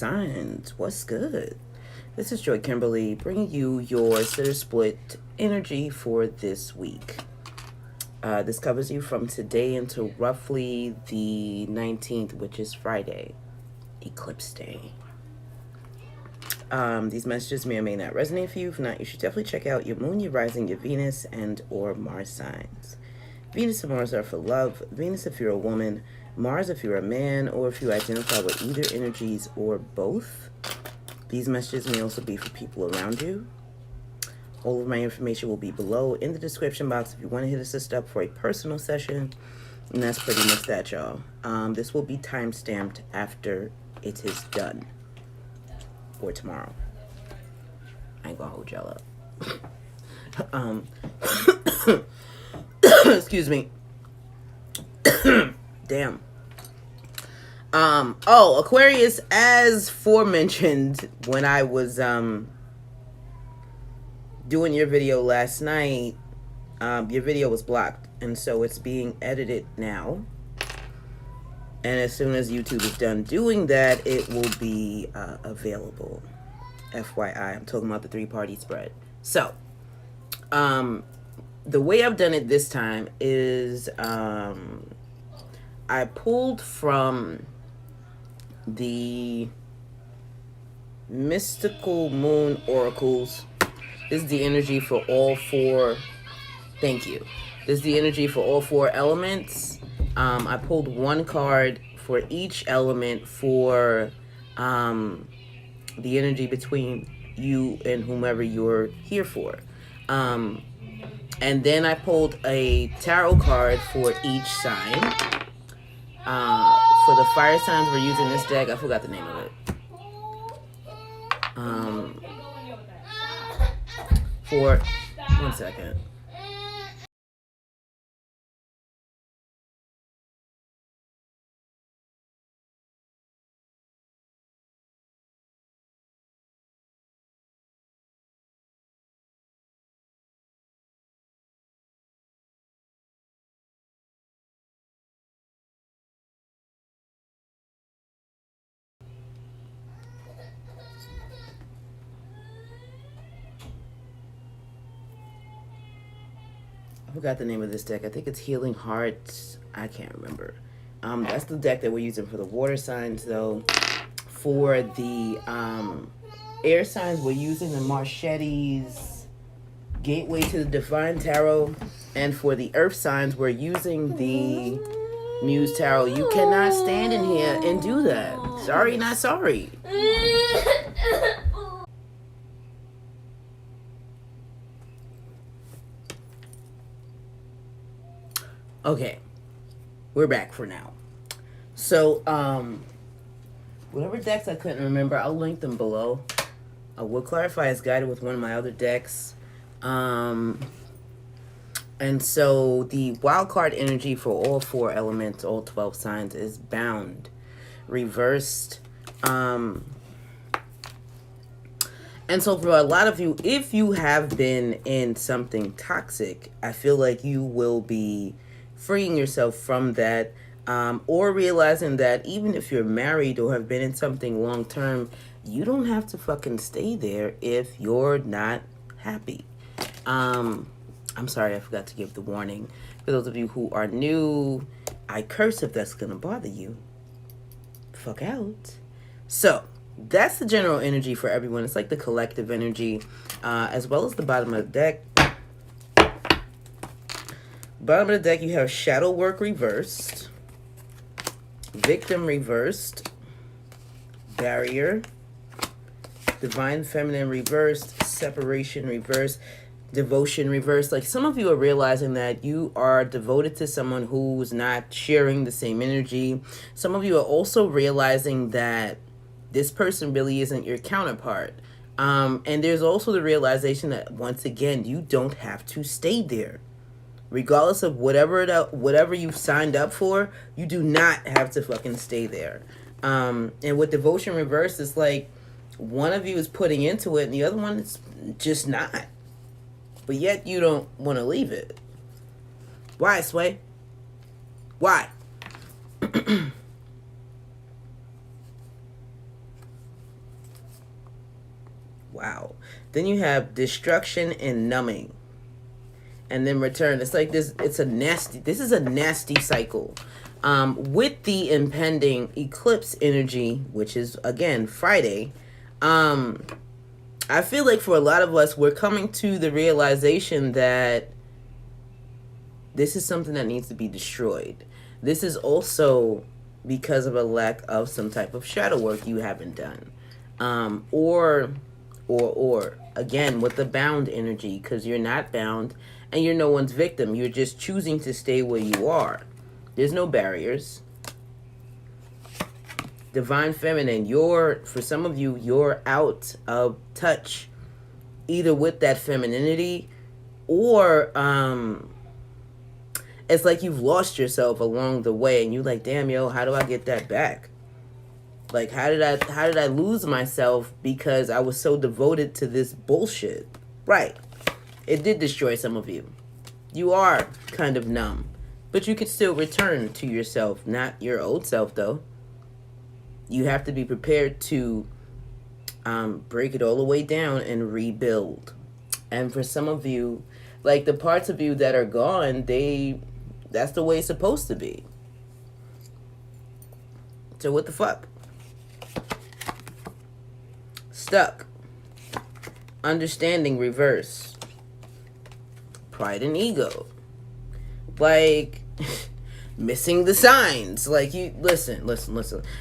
signs, what's good? This is Joy Kimberly bringing you your sitter split energy for this week. This covers you from today until roughly the 19th, which is Friday, Eclipse Day. These messages may or may not resonate for you. If not, you should definitely check out your moon, your rising, your Venus, and or Mars signs. Venus and Mars are for love. Venus if you're a woman, Mars if you're a man, or if you identify with either energies or both. These messages may also be for people around you. All of my information will be below in the description box if you want to hit a sister up for a personal session. And that's pretty much that, y'all. This will be time-stamped after it is done. Or tomorrow. I ain't gonna hold y'all up. Excuse me. Damn. Aquarius, as forementioned when I was doing your video last night, your video was blocked, and so it's being edited now. And as soon as YouTube is done doing that, it will be available. FYI, I'm talking about the 3-party spread. So, the way I've done it this time is I pulled from the Mystical Moon Oracles. This is the energy for all 4. Thank you. This is the energy for all 4 elements. I pulled 1 card for each element for the energy between you and whomever you're here for. And then I pulled a tarot card for each sign. For the fire signs, we're using this deck. I forgot the name of it. For 1 second. I forgot the name of this deck. I think it's Healing Hearts. I can't remember. That's the deck that we're using for the water signs, though. For the air signs, we're using the Marchetti's Gateway to the Divine Tarot. And for the earth signs, we're using the Muse Tarot. You cannot stand in here and do that. Sorry, not sorry. Okay, we're back for now. So, whatever decks I couldn't remember, I'll link them below. I will clarify as guided with one of my other decks. And so the wild card energy for all 4 elements, all 12 signs, is bound, reversed. And so for a lot of you, if you have been in something toxic, I feel like you will be freeing yourself from that, or realizing that even if you're married or have been in something long term, you don't have to fucking stay there if you're not happy. I'm sorry, I forgot to give the warning. For those of you who are new, I curse if that's gonna bother you. Fuck out. So that's the general energy for everyone. It's like the collective energy, as well as the bottom of the deck. Bottom of the deck, you have Shadow Work reversed, Victim reversed, Barrier, Divine Feminine reversed, Separation reversed, Devotion reversed. Like, some of you are realizing that you are devoted to someone who's not sharing the same energy. Some of you are also realizing that this person really isn't your counterpart. And there's also the realization that, once again, you don't have to stay there. Regardless of whatever you've signed up for, you do not have to fucking stay there. And with Devotion reversed, it's like one of you is putting into it and the other one is just not. But yet you don't want to leave it. Why, Sway? Why? Then you have destruction and numbing. And then return. It's like this. This is a nasty cycle. With the impending eclipse energy, which is again Friday, I feel like for a lot of us, we're coming to the realization that this is something that needs to be destroyed. This is also because of a lack of some type of shadow work you haven't done, or again with the bound energy, because you're not bound and you're no one's victim. You're just choosing to stay where you are. There's no barriers. Divine Feminine, for some of you, you're out of touch, either with that femininity, or it's like you've lost yourself along the way, and you're like, damn, yo, how do I get that back? Like, how did I lose myself because I was so devoted to this bullshit? Right. It did destroy some of you. You are kind of numb, but you can still return to yourself, not your old self, though. You have to be prepared to break it all the way down and rebuild. And for some of you, like the parts of you that are gone, that's the way it's supposed to be. So what the fuck? Stuck. Understanding reverse. Pride and ego. Like missing the signs. Like, you listen.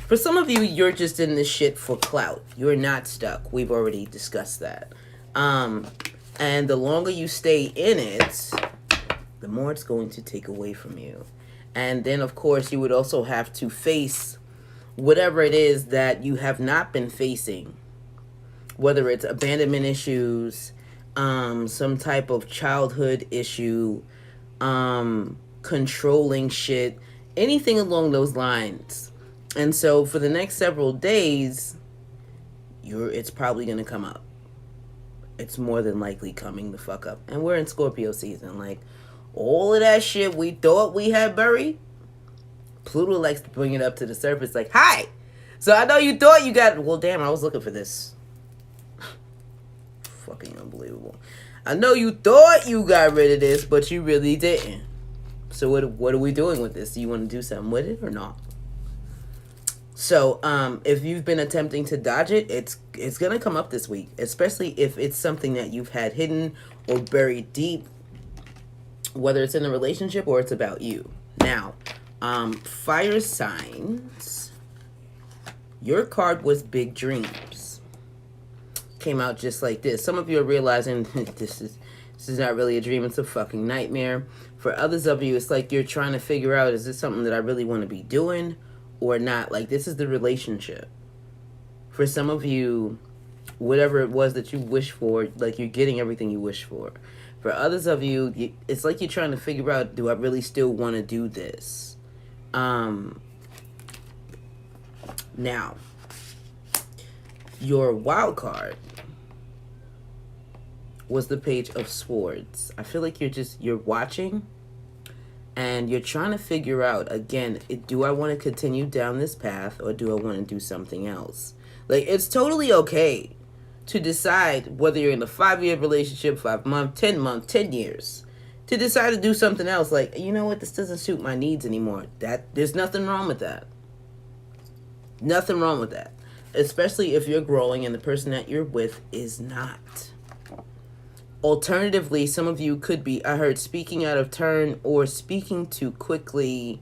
For some of you, you're just in this shit for clout. You're not stuck. We've already discussed that. And the longer you stay in it, the more it's going to take away from you. And then, of course, you would also have to face whatever it is that you have not been facing. Whether it's abandonment issues, some type of childhood issue, controlling shit, anything along those lines. And so for the next several days, it's probably going to come up. It's more than likely coming the fuck up. And we're in Scorpio season. Like, all of that shit we thought we had buried, Pluto likes to bring it up to the surface like, hi! So I know you thought you got... Well, damn, I was looking for this. Fucking unbelievable. I know you thought you got rid of this, but you really didn't. So what are we doing with this? Do you want to do something with it or not? So if you've been attempting to dodge it, it's going to come up this week. Especially if it's something that you've had hidden or buried deep. Whether it's in a relationship or it's about you. Now, fire signs. Your card was Big Dreams. Came out just like this. Some of you are realizing this is not really a dream. It's a fucking nightmare. For others of you, it's like you're trying to figure out, is this something that I really want to be doing or not? Like, this is the relationship. For some of you, whatever it was that you wish for, like, you're getting everything you wish for. For others of you, it's like you're trying to figure out, do I really still want to do this? Now, your wild card was the Page of Swords. I feel like you're watching and you're trying to figure out, again, do I want to continue down this path or do I want to do something else? Like, it's totally okay to decide whether you're in a 5-year relationship, 5 month, 10 years, to decide to do something else. Like, you know what, this doesn't suit my needs anymore. There's nothing wrong with that. Nothing wrong with that. Especially if you're growing and the person that you're with is not. Alternatively, some of you could be, I heard, speaking out of turn or speaking too quickly.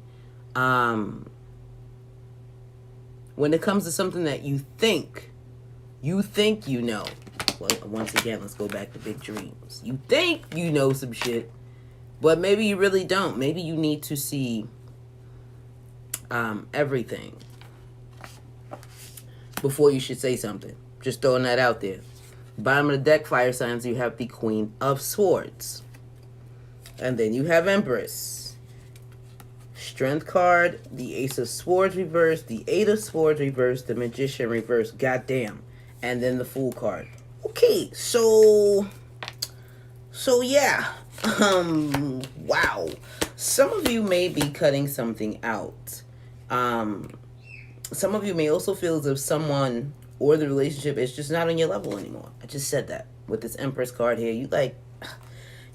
When it comes to something that you think you know. Well, once again, let's go back to Big Dreams. You think you know some shit, but maybe you really don't. Maybe you need to see everything before you should say something. Just throwing that out there. Bottom of the deck, fire signs, you have the Queen of Swords. And then you have Empress. Strength card, the Ace of Swords reversed, the Eight of Swords reversed, the Magician reversed. Goddamn. And then the Fool card. Okay, so yeah. Wow. Some of you may be cutting something out. Some of you may also feel as if someone or the relationship is just not on your level anymore. I just said that. with this Empress card here. You like,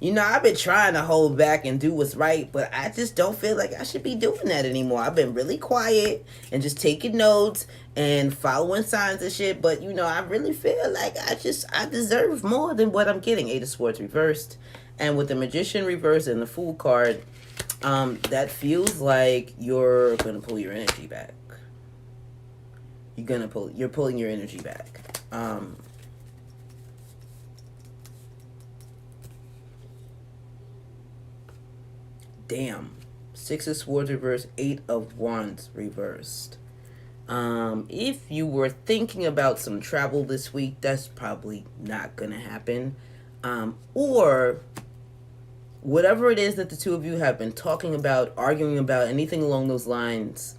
I've been trying to hold back and do what's right, but I just don't feel like I should be doing that anymore. I've been really quiet and just taking notes and following signs and shit, but I really feel like I deserve more than what I'm getting. Eight of Swords reversed, and with the Magician reversed and the Fool card, that feels like you're gonna pull your energy back. You're pulling your energy back. Damn. Six of Swords reversed, Eight of Wands reversed. If you were thinking about some travel this week, that's probably not gonna happen. Or whatever it is that the two of you have been talking about, arguing about, anything along those lines,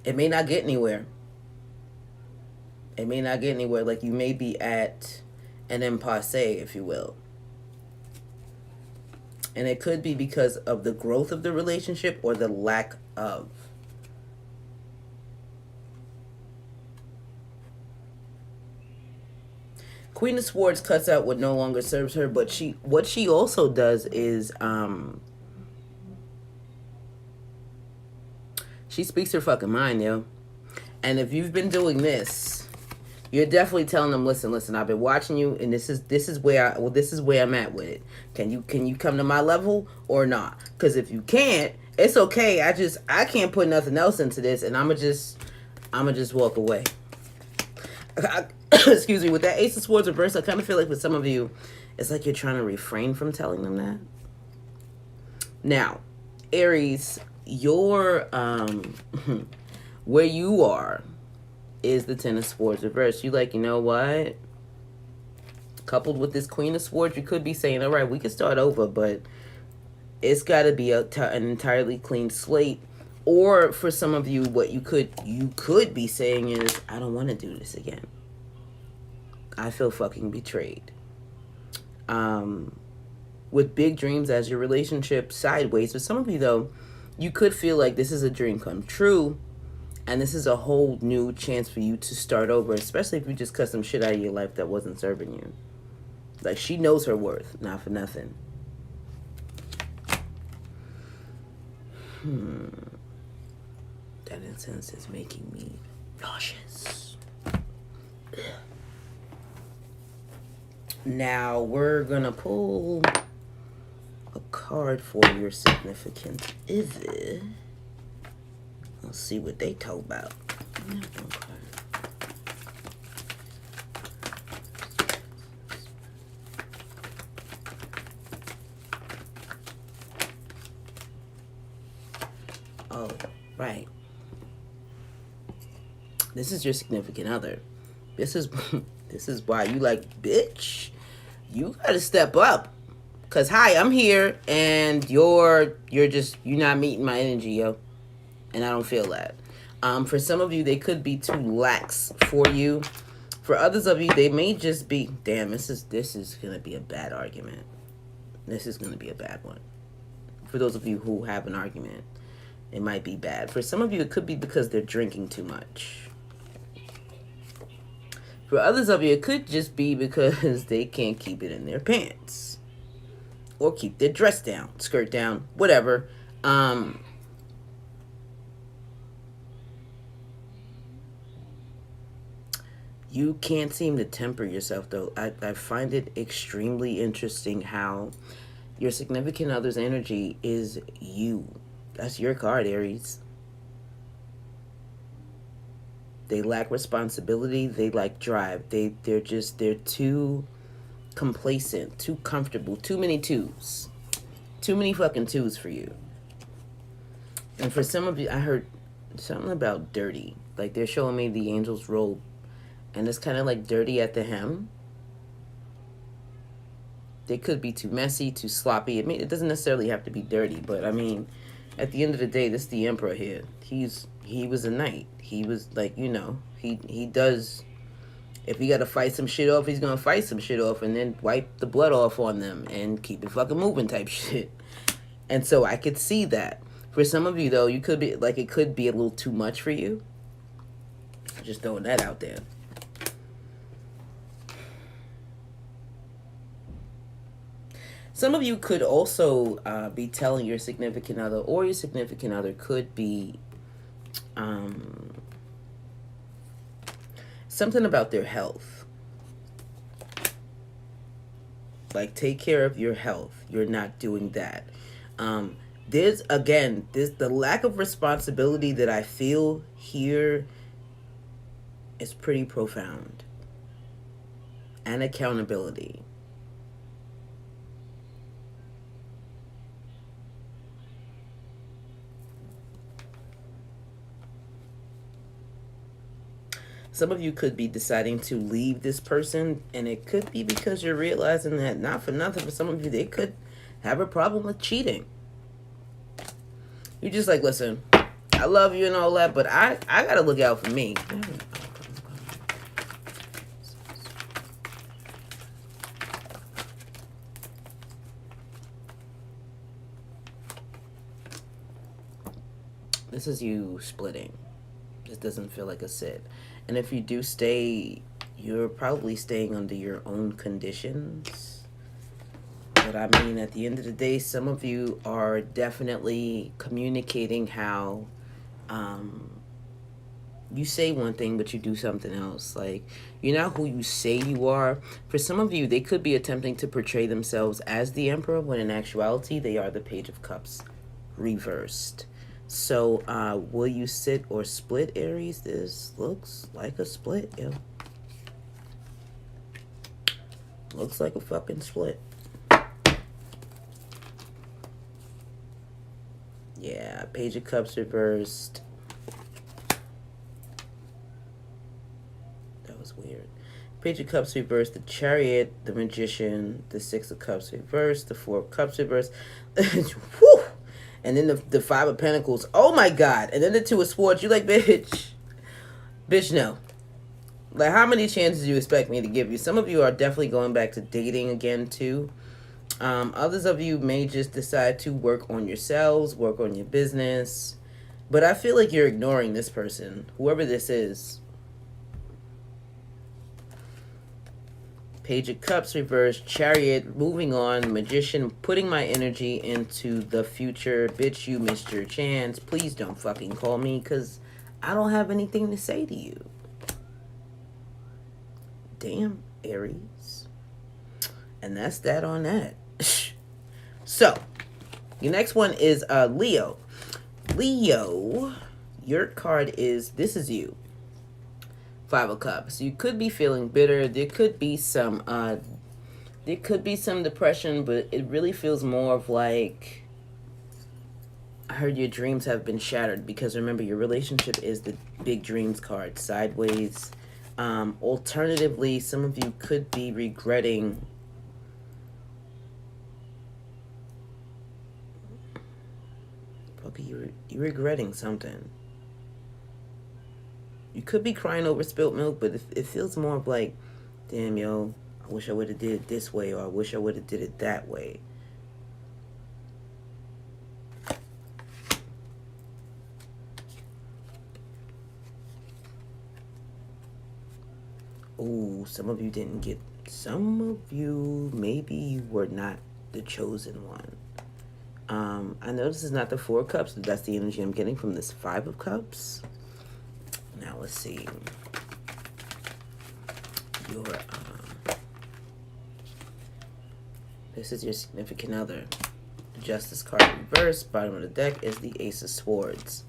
it may not get anywhere. It may not get anywhere. Like, you may be at an impasse, if you will. And it could be because of the growth of the relationship or the lack of. Queen of Swords cuts out what no longer serves her, but what she also does is she speaks her fucking mind, yo. And if you've been doing this, you're definitely telling them, listen, I've been watching you, and this is where I'm at with it. Can you come to my level or not? Because if you can't, it's okay. I can't put nothing else into this, and I'ma just walk away. Excuse me. With that Ace of Swords reversed, I kind of feel like with some of you, it's like you're trying to refrain from telling them that. Now, Aries, your where you are is the Ten of Swords reversed. You like, you know what? Coupled with this Queen of Swords, you could be saying, all right, we can start over, but it's got to be an entirely clean slate. Or for some of you, what you could be saying is, I don't want to do this again. I feel fucking betrayed. With big dreams as your relationship sideways. For some of you, though, you could feel like this is a dream come true. And this is a whole new chance for you to start over, especially if you just cut some shit out of your life that wasn't serving you. Like, she knows her worth, not for nothing. That incense is making me nauseous. Ugh. Now, we're gonna pull a card for your significant other. Let's see what they talk about. Oh, right. This is your significant other. This is why you like, bitch, you gotta step up. Cause hi, I'm here and you're not meeting my energy, yo. And I don't feel that. For some of you, they could be too lax for you. For others of you, they may just be, damn, this is gonna be a bad argument. This is gonna be a bad one. For those of you who have an argument, it might be bad. For some of you, it could be because they're drinking too much. For others of you, it could just be because they can't keep it in their pants. Or keep their dress down, skirt down, whatever. You can't seem to temper yourself, though. I find it extremely interesting how your significant other's energy is you. That's your card, Aries. They lack responsibility. They lack drive. They're too complacent, too comfortable. Too many twos. Too many fucking twos for you. And for some of you, I heard something about dirty. Like, they're showing me the angel's robe. And it's kind of like dirty at the hem. They could be too messy, too sloppy. It doesn't necessarily have to be dirty, but I mean, at the end of the day, this is the emperor here. He was a knight. He was like, he does. If he got to fight some shit off, he's gonna fight some shit off, and then wipe the blood off on them and keep it fucking moving type shit. And so I could see that. For some of you though, you could be like, it could be a little too much for you. Just throwing that out there. Some of you could also be telling your significant other, or your significant other could be something about their health. Like, take care of your health. You're not doing that. There's the lack of responsibility that I feel here is pretty profound. And accountability. Some of you could be deciding to leave this person, and it could be because you're realizing that, not for nothing, for some of you, they could have a problem with cheating. You're just like, listen, I love you and all that, but I gotta look out for me. This is you splitting. This doesn't feel like a sit. And if you do stay, you're probably staying under your own conditions. But I mean, at the end of the day, some of you are definitely communicating how you say one thing, but you do something else. Like, you're not who you say you are. For some of you, they could be attempting to portray themselves as the Emperor, when in actuality, they are the Page of Cups reversed. So, will you sit or split, Aries? This looks like a split, yo. Looks like a fucking split. Yeah, Page of Cups reversed. That was weird. Page of Cups reversed, the Chariot, the Magician, the Six of Cups reversed, the Four of Cups reversed. Whew! And then the Five of Pentacles. Oh my God. And then the Two of Swords. You like, bitch. Bitch, no. Like, how many chances do you expect me to give you? Some of you are definitely going back to dating again, too. Others of you may just decide to work on yourselves, work on your business. But I feel like you're ignoring this person, whoever this is. Page of Cups reversed, Chariot, moving on, Magician, putting my energy into the future. Bitch, you missed your chance. Please don't fucking call me, because I don't have anything to say to you. Damn, Aries. And that's that on that. So, your next one is Leo. Leo, your card is, this is you. Five of Cups. You could be feeling bitter. There could be some depression, but it really feels more of like, I heard your dreams have been shattered, because remember, your relationship is the big dreams card, sideways. Alternatively, some of you could be regretting you're regretting something. You could be crying over spilt milk, but it feels more of like, damn, yo, I wish I would have did it this way, or I wish I would have did it that way. Ooh, some of you didn't get, some of you, maybe you were not the chosen one. I know this is not the Four of Cups, but that's the energy I'm getting from this Five of Cups. Now let's see. This is your significant other. Justice card reversed. Bottom of the deck is the Ace of Swords.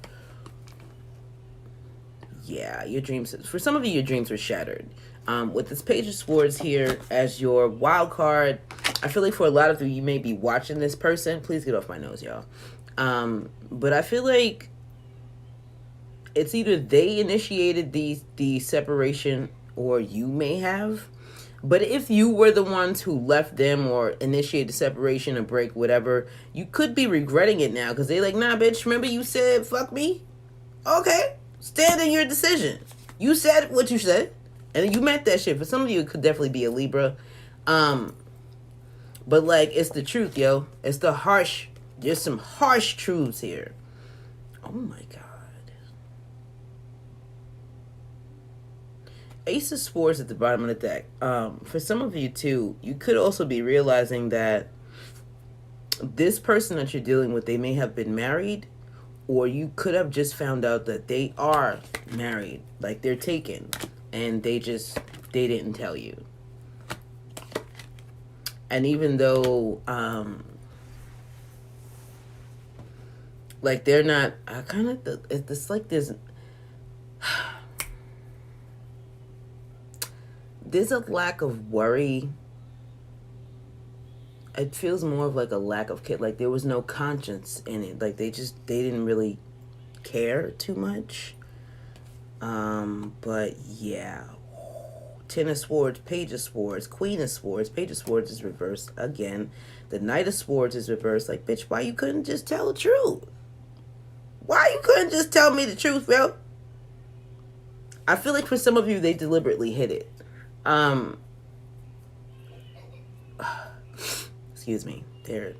Yeah, your dreams, for some of you, your dreams were shattered. With this Page of Swords here as your wild card, I feel like for a lot of you, you may be watching this person. Please get off my nose, y'all. But I feel like it's either they initiated the separation, or you may have. But if you were the ones who left them or initiated the separation or break, whatever, you could be regretting it now, because they're like, nah, bitch, remember you said fuck me? Okay, stand in your decision. You said what you said, and you meant that shit. For some of you, it could definitely be a Libra. But like, it's the truth, yo. It's the harsh, there's some harsh truths here. Oh my God. Ace of Swords at the bottom of the deck. For some of you too, you could also be realizing that this person that you're dealing with, they may have been married, or you could have just found out that they are married, like they're taken, and they didn't tell you. And even though like they're not, I kind of, it's like there's a lack of worry. It feels more of like a lack of care. Like there was no conscience in it. Like they didn't really care too much. But yeah. Ten of Swords, Page of Swords, Queen of Swords, Page of Swords is reversed again. The Knight of Swords is reversed. Like, bitch, why you couldn't just tell the truth? Why you couldn't just tell me the truth, bro? I feel like for some of you, they deliberately hid it. Excuse me. They're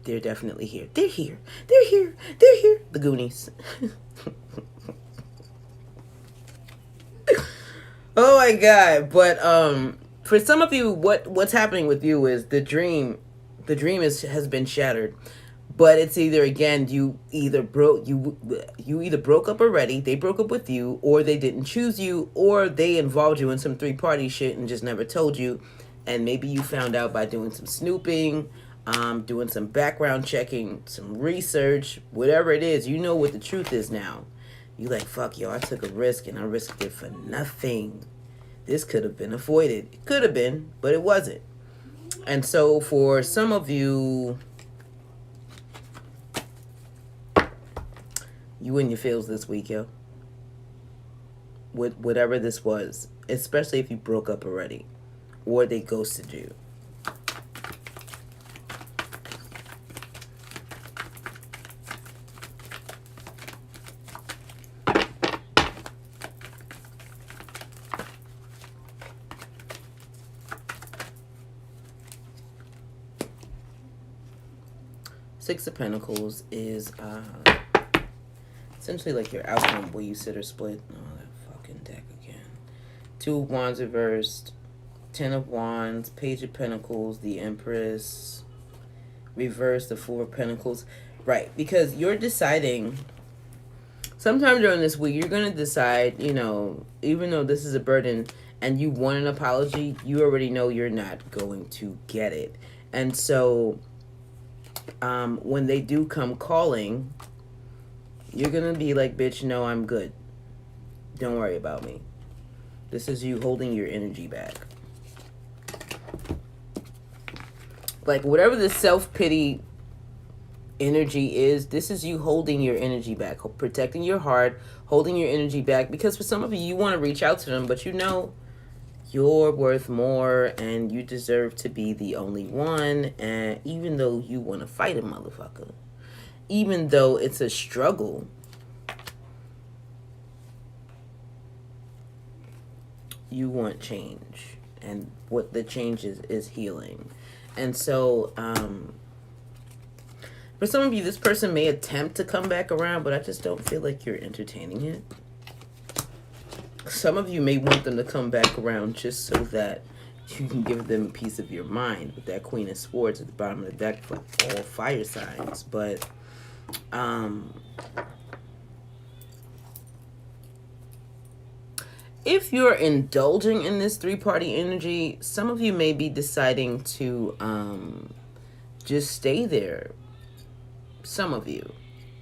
definitely here. They're here. They're here. They're here. The Goonies. Oh my God. But for some of you, what's happening with you is the dream has been shattered. But it's either, again, you either broke up already, they broke up with you, or they didn't choose you, or they involved you in some 3-party shit and just never told you. And maybe you found out by doing some snooping, doing some background checking, some research, whatever it is. You know what the truth is now. You like, fuck, yo, I took a risk and I risked it for nothing. This could have been avoided. It could have been, but it wasn't. And so for some of you, you in your feels this week, yo. With whatever this was, especially if you broke up already, or they ghosted you. Six of Pentacles is essentially like your outcome. Will you sit or split? Oh, that fucking deck again. Two of Wands reversed. 10 of Wands. Page of Pentacles. The Empress. Reversed. The Four of Pentacles. Right. Because you're deciding. Sometime during this week, you're going to decide, you know, even though this is a burden and you want an apology, you already know you're not going to get it. And so when they do come calling, you're gonna be like, bitch, no, I'm good. Don't worry about me. This is you holding your energy back. Like, whatever the self-pity energy is, this is you holding your energy back, protecting your heart, holding your energy back. Because for some of you, you want to reach out to them, but you know you're worth more and you deserve to be the only one. And even though you want to fight a motherfucker, even though it's a struggle, you want change. And what the change is healing. And so for some of you, this person may attempt to come back around, but I just don't feel like you're entertaining it. Some of you may want them to come back around just so that you can give them a piece of your mind with that Queen of Swords at the bottom of the deck for all fire signs. But if you're indulging in this 3-party energy, some of you may be deciding to just stay there. Some of you,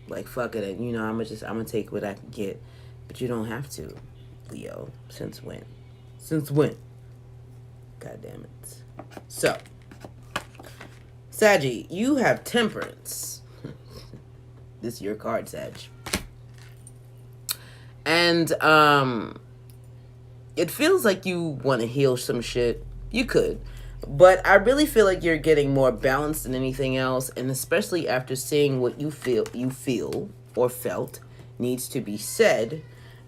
like, fuck it, you know, I'm gonna take what I can get, but you don't have to. Leo, since when? Since when? God damn it. So, Saggy, you have Temperance. This is your card, Sag. And it feels like you want to heal some shit. You could. But I really feel like you're getting more balanced than anything else, and especially after seeing what you feel or felt needs to be said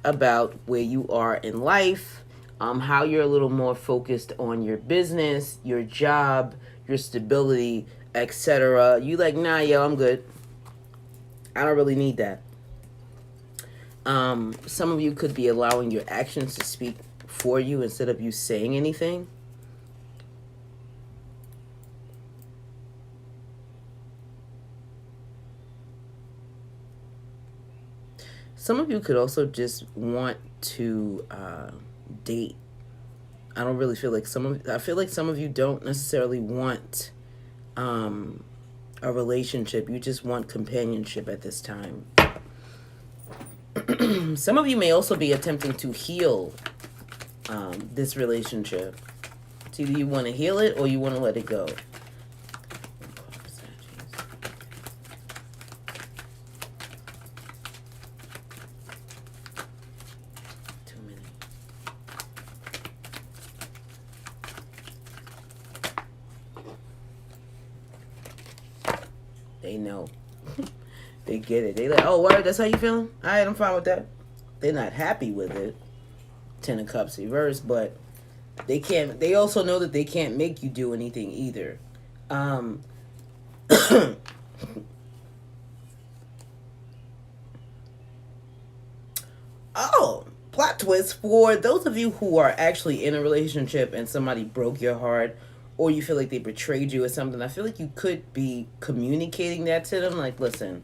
about where you are in life, how you're a little more focused on your business, your job, your stability, etc. You like, nah, yo, I'm good. I don't really need that. Some of you could be allowing your actions to speak for you instead of you saying anything. Some of you could also just want to date. I don't really feel like I feel like some of you don't necessarily want a relationship. You just want companionship at this time. Some of you may also be attempting to heal this relationship. It's either you want to heal it or you want to let it go. They know. They get it. They like, oh, word, that's how you feeling? All right, I'm fine with that. They're not happy with it. 10 of Cups reverse, but they can't. They also know that they can't make you do anything either. Oh, plot twist for those of you who are actually in a relationship and somebody broke your heart, or you feel like they betrayed you or something. I feel like you could be communicating that to them, like, listen,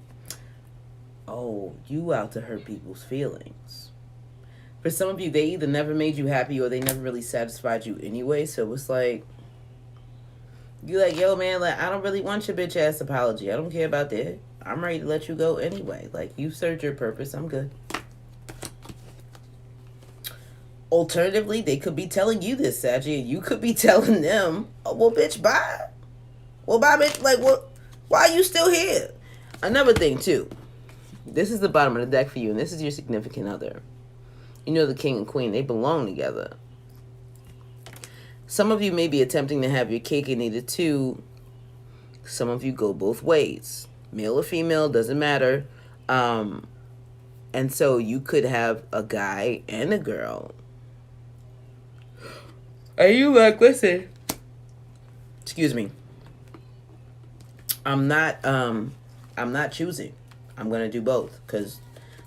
oh, you out to hurt people's feelings. For some of you, they either never made you happy or they never really satisfied you anyway. So it's like, you like, yo, man, like, I don't really want your bitch ass apology. I don't care about that. I'm ready to let you go anyway. Like, you served your purpose. I'm good. Alternatively, they could be telling you this, Saji, and you could be telling them, oh, well, bitch, bye. Well, bye, bitch. Like, what? Why are you still here? Another thing, too. This is the bottom of the deck for you, and this is your significant other. You know the king and queen, they belong together. Some of you may be attempting to have your cake and eat it too. Some of you go both ways. Male or female, doesn't matter. And so you could have a guy and a girl. Are you like, listen. Excuse me. I'm not choosing. I'm gonna do both because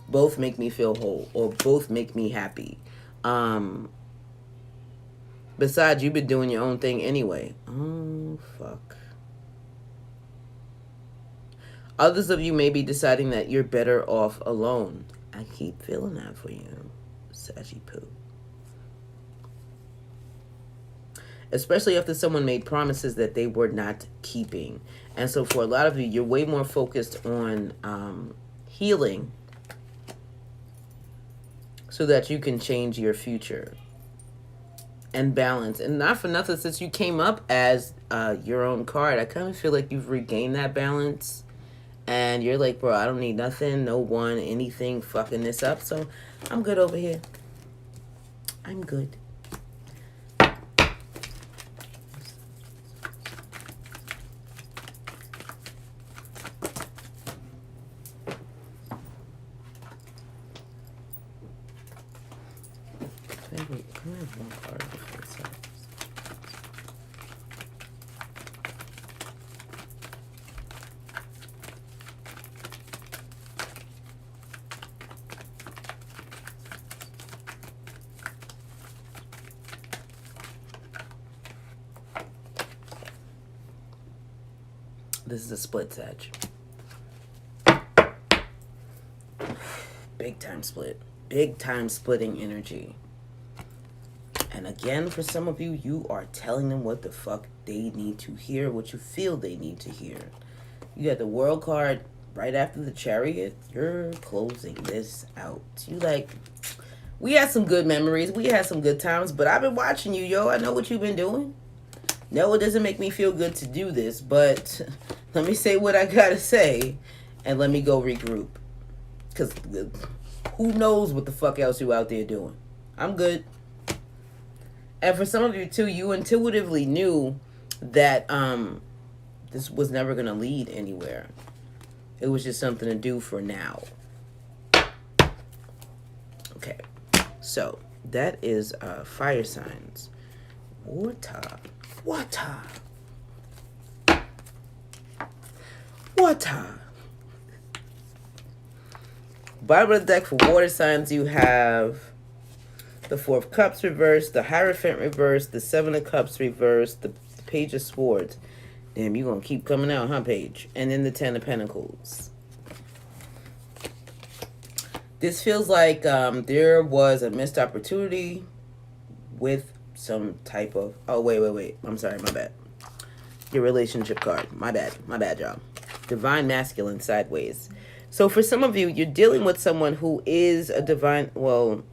both make me feel whole or both make me happy. Besides, you've been doing your own thing anyway. Oh, fuck. Others of you may be deciding that you're better off alone. I keep feeling that for you, Sashi Poo. Especially after someone made promises that they were not keeping. And so for a lot of you, you're way more focused on healing so that you can change your future and balance. And not for nothing, since you came up as your own card, I kind of feel like you've regained that balance. And you're like, bro, I don't need nothing, no one, anything fucking this up. So I'm good over here. I'm good. Can I have one card before it starts? This is a split edge. Big time split. Big time splitting energy. And again, for some of you, you are telling them what the fuck they need to hear, what you feel they need to hear. You got the World card right after the Chariot. You're closing this out. You like, we had some good memories. We had some good times, but I've been watching you, yo. I know what you've been doing. No, it doesn't make me feel good to do this, but let me say what I gotta say, and let me go regroup. Because who knows what the fuck else you out there doing. I'm good. And for some of you, too, you intuitively knew that this was never going to lead anywhere. It was just something to do for now. Okay. So, that is fire signs. Water. Water. Water. Bottom of the deck for water signs, you have the Four of Cups reversed, the Hierophant reversed, the Seven of Cups reversed, the Page of Swords. Damn, you gonna keep coming out, huh, Paige? And then the Ten of Pentacles. This feels like there was a missed opportunity with some type of... Oh, wait. I'm sorry, my bad. Your relationship card. My bad, y'all. Divine masculine sideways. So for some of you, you're dealing with someone who is a divine... Well,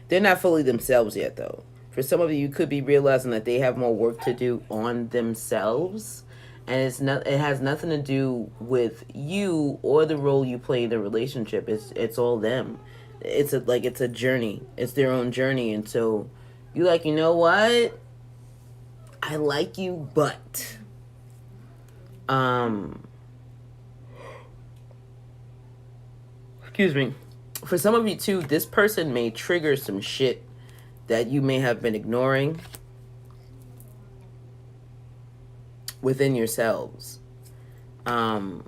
they're not fully themselves yet, though. For some of you, you could be realizing that they have more work to do on themselves. And it has nothing to do with you or the role you play in the relationship. It's all them. It's a journey. It's their own journey. And so you're like, you know what? I like you, but excuse me. For some of you too, this person may trigger some shit that you may have been ignoring within yourselves. But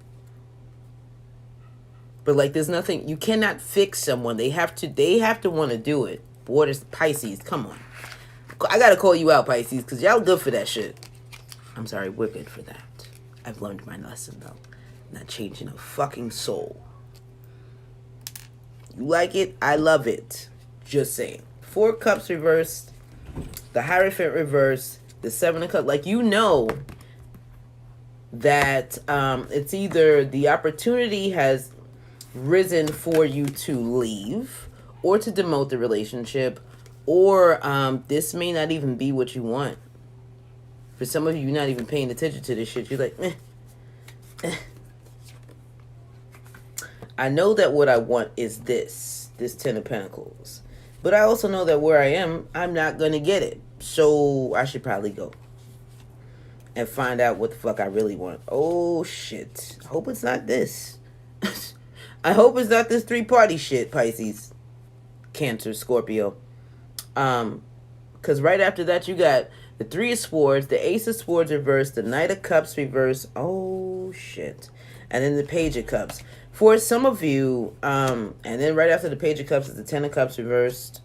like, there's nothing, you cannot fix someone. They have to want to do it. Waters, Pisces, come on. I gotta call you out, Pisces, because y'all good for that shit. I'm sorry, we're good for that. I've learned my lesson, though. Not changing a fucking soul. You like it? I love it. Just saying. 4 Cups reversed. The Hierophant reversed. The 7 of Cups. Like, you know that it's either the opportunity has risen for you to leave or to demote the relationship, or this may not even be what you want. For some of you, you're not even paying attention to this shit. You're like, eh. I know that what I want is this 10 of Pentacles. But I also know that where I am, I'm not going to get it. So I should probably go and find out what the fuck I really want. Oh, shit. I hope it's not this. I hope it's not this 3-party shit, Pisces, Cancer, Scorpio. Because right after that, you got the 3 of Swords, the Ace of Swords reversed, the Knight of Cups reversed. Oh, shit. And then the Page of Cups. For some of you, and then right after the Page of Cups is the 10 of Cups reversed.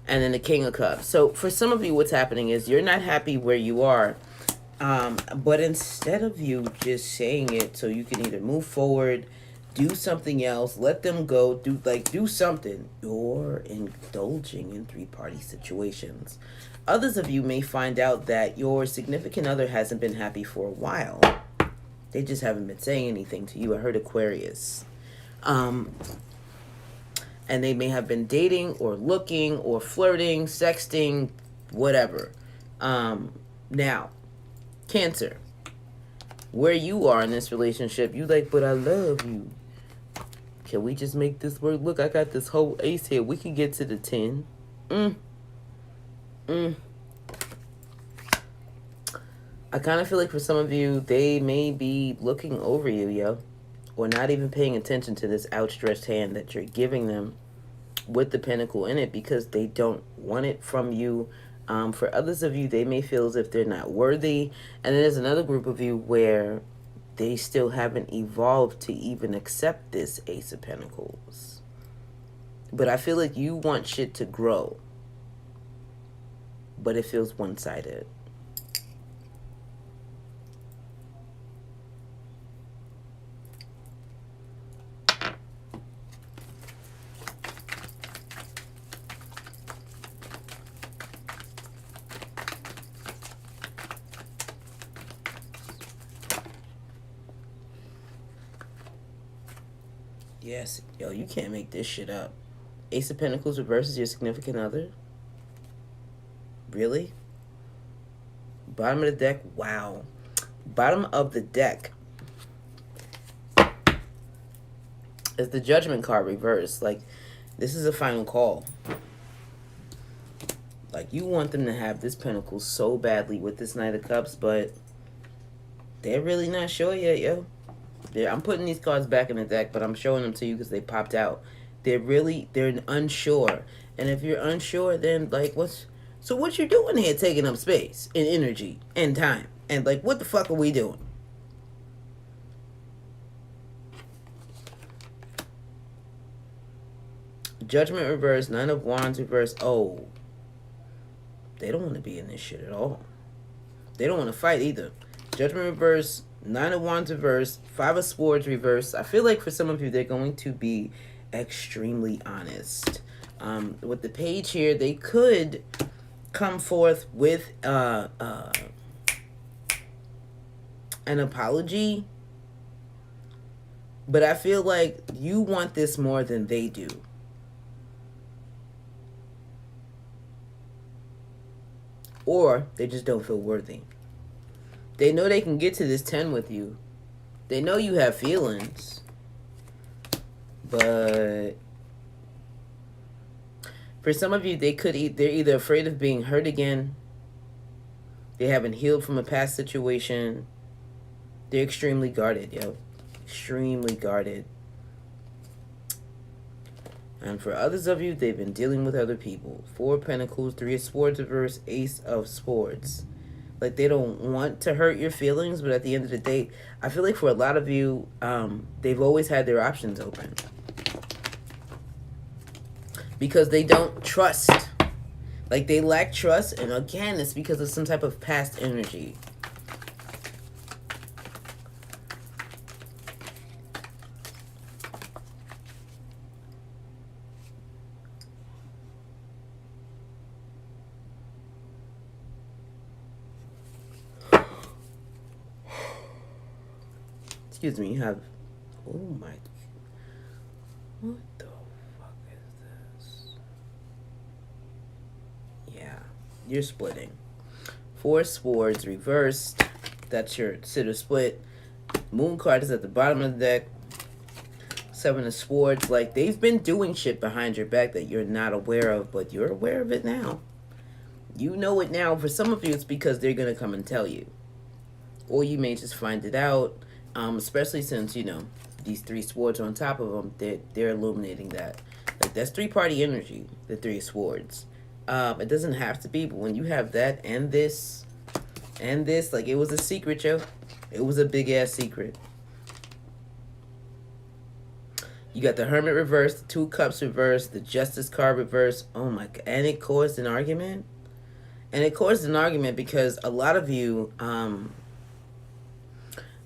And then the King of Cups. So for some of you, what's happening is you're not happy where you are. But instead of you just saying it so you can either move forward, do something else, let them go, do something, you're indulging in 3-party situations. Others of you may find out that your significant other hasn't been happy for a while. They just haven't been saying anything to you. I heard Aquarius. And they may have been dating or looking or flirting, sexting, whatever. Now, Cancer, where you are in this relationship, you like, but I love you. Can we just make this work? Look, I got this whole ace here. We can get to the 10. I kind of feel like for some of you, they may be looking over you, yo. Or not even paying attention to this outstretched hand that you're giving them with the pentacle in it because they don't want it from you. For others of you, they may feel as if they're not worthy. And then there's another group of you where they still haven't evolved to even accept this Ace of Pentacles. But I feel like you want shit to grow. But it feels one-sided. Yes, yo, you can't make this shit up. Ace of Pentacles reverses your significant other? Really? Bottom of the deck? Wow. Bottom of the deck is the Judgment card reversed. Like, this is a final call. Like, you want them to have this pentacle so badly with this Knight of Cups, but they're really not sure yet, yo. I'm putting these cards back in the deck, but I'm showing them to you because they popped out. They're unsure. And if you're unsure, then, like, what you doing here taking up space and energy and time? And, like, what the fuck are we doing? Judgment reverse, Nine of Wands reverse. Oh, they don't want to be in this shit at all. They don't want to fight either. Judgment reverse, Nine of Wands reversed, Five of Swords reversed. I feel like for some of you, they're going to be extremely honest. With the Page here, they could come forth with an apology, but I feel like you want this more than they do. Or they just don't feel worthy. They know they can get to this 10 with you. They know you have feelings. But for some of you, they're either afraid of being hurt again. They haven't healed from a past situation. They're extremely guarded, yo. Extremely guarded. And for others of you, they've been dealing with other people. Four of Pentacles, Three of Swords reverse, Ace of Swords. Like, they don't want to hurt your feelings, but at the end of the day, I feel like for a lot of you, they've always had their options open. Because they don't trust. Like, they lack trust, and again, it's because of some type of past energy. Excuse me, you have... Oh my... What the fuck is this? Yeah, you're splitting. Four Swords reversed. That's your Sitter split. Moon card is at the bottom of the deck. Seven of Swords. Like, they've been doing shit behind your back that you're not aware of, but you're aware of it now. You know it now. For some of you, it's because they're going to come and tell you. Or you may just find it out. Especially since, you know, these three swords on top of them, they're illuminating that. Like, that's three-party energy, the Three of Swords. It doesn't have to be, but when you have that and this, like, it was a secret, yo. It was a big-ass secret. You got the Hermit reversed, the Two Cups reversed, the Justice card reversed. Oh, my God. And it caused an argument. And it caused an argument because a lot of you...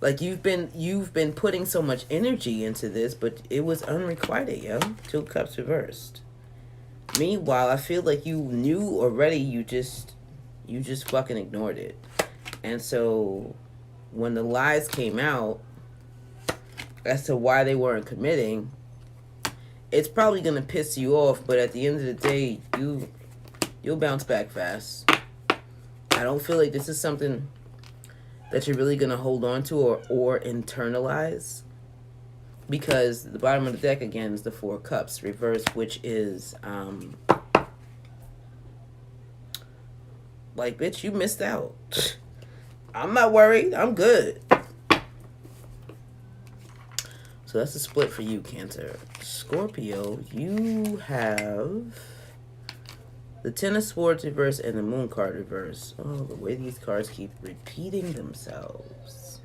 like, you've been putting so much energy into this, but it was unrequited, yo. Two Cups reversed. Meanwhile, I feel like you knew already, you just fucking ignored it. And so, when the lies came out as to why they weren't committing, it's probably gonna piss you off, but at the end of the day, you'll bounce back fast. I don't feel like this is something that you're really going to hold on to or internalize. Because the bottom of the deck, again, is the Four Cups reversed, which is, like, bitch, you missed out. I'm not worried. I'm good. So that's a split for you, Cancer. Scorpio, you have... the Ten of Swords reverse and the Moon card reverse. Oh, the way these cards keep repeating themselves.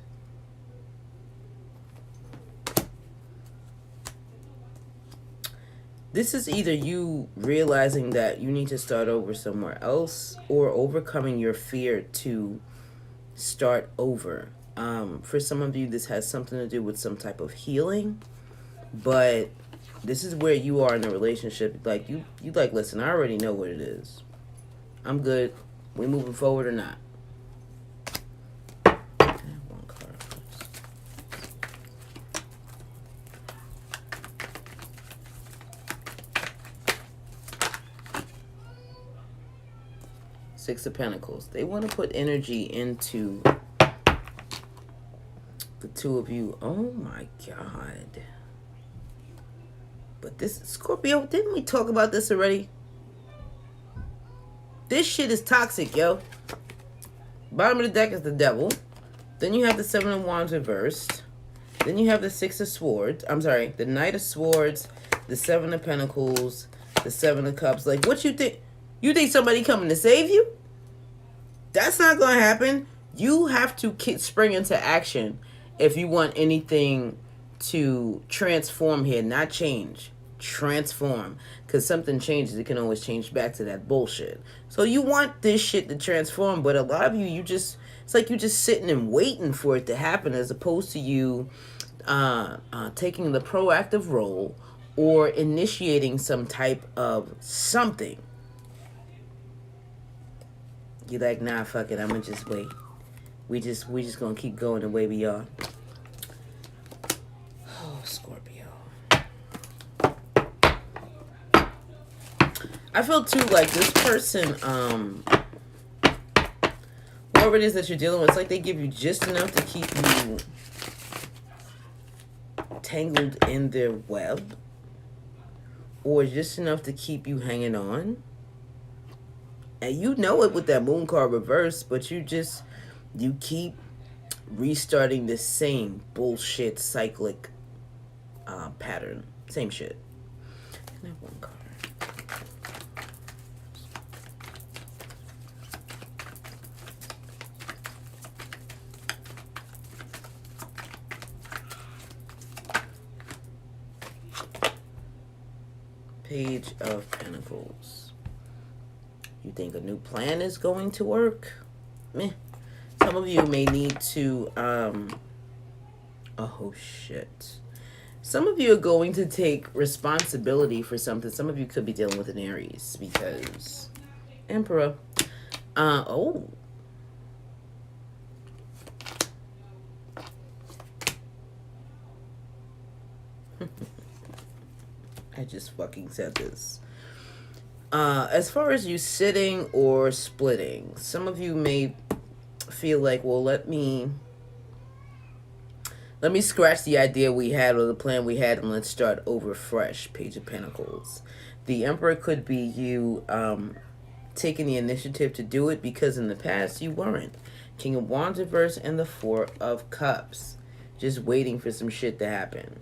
This is either you realizing that you need to start over somewhere else or overcoming your fear to start over. For some of you, this has something to do with some type of healing, but this is where you are in a relationship. Like, you like, listen, I already know what it is. I'm good. We moving forward or not? One card first. Six of Pentacles. They want to put energy into the two of you. Oh my God. But this, Scorpio, didn't we talk about this already? This shit is toxic, yo. Bottom of the deck is the Devil. Then you have the Seven of Wands reversed. Then you have the Six of Swords. I'm sorry, the Knight of Swords, the Seven of Pentacles, the Seven of Cups. Like, what you think? You think somebody coming to save you? That's not going to happen. You have to spring into action if you want anything to transform here, not change. Transform. Because something changes, it can always change back to that bullshit. So you want this shit to transform, but a lot of you just It's like you just sitting and waiting for it to happen, as opposed to you taking the proactive role or initiating some type of something. You're like, nah, fuck it, I'm gonna just wait. We just gonna keep going the way we are. Oh, Scorpio. I feel too like this person, whoever it is that you're dealing with, it's like they give you just enough to keep you tangled in their web, or just enough to keep you hanging on. And you know it with that moon card reverse, but you keep restarting the same bullshit cyclic pattern. Same shit. Can I have one card? Page of Pentacles. You think a new plan is going to work? Meh. Some of you may need to, oh shit. Some of you are going to take responsibility for something. Some of you could be dealing with an Aries, because Emperor. Oh. I just fucking said this. As far as you sitting or splitting, some of you may feel like, well, let me scratch the idea we had or the plan we had and let's start over fresh. Page of Pentacles. The Emperor could be you taking the initiative to do it, because in the past you weren't. King of Wands reverse and the Four of Cups. Just waiting for some shit to happen.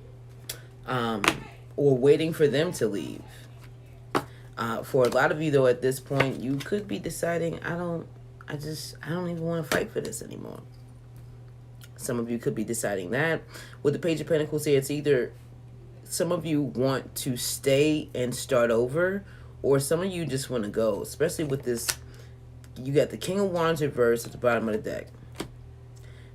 Or waiting for them to leave. For a lot of you, though, at this point, you could be deciding, I don't even want to fight for this anymore. Some of you could be deciding that. With the Page of Pentacles here, it's either some of you want to stay and start over, or some of you just want to go. Especially with this, you got the King of Wands reverse at the bottom of the deck.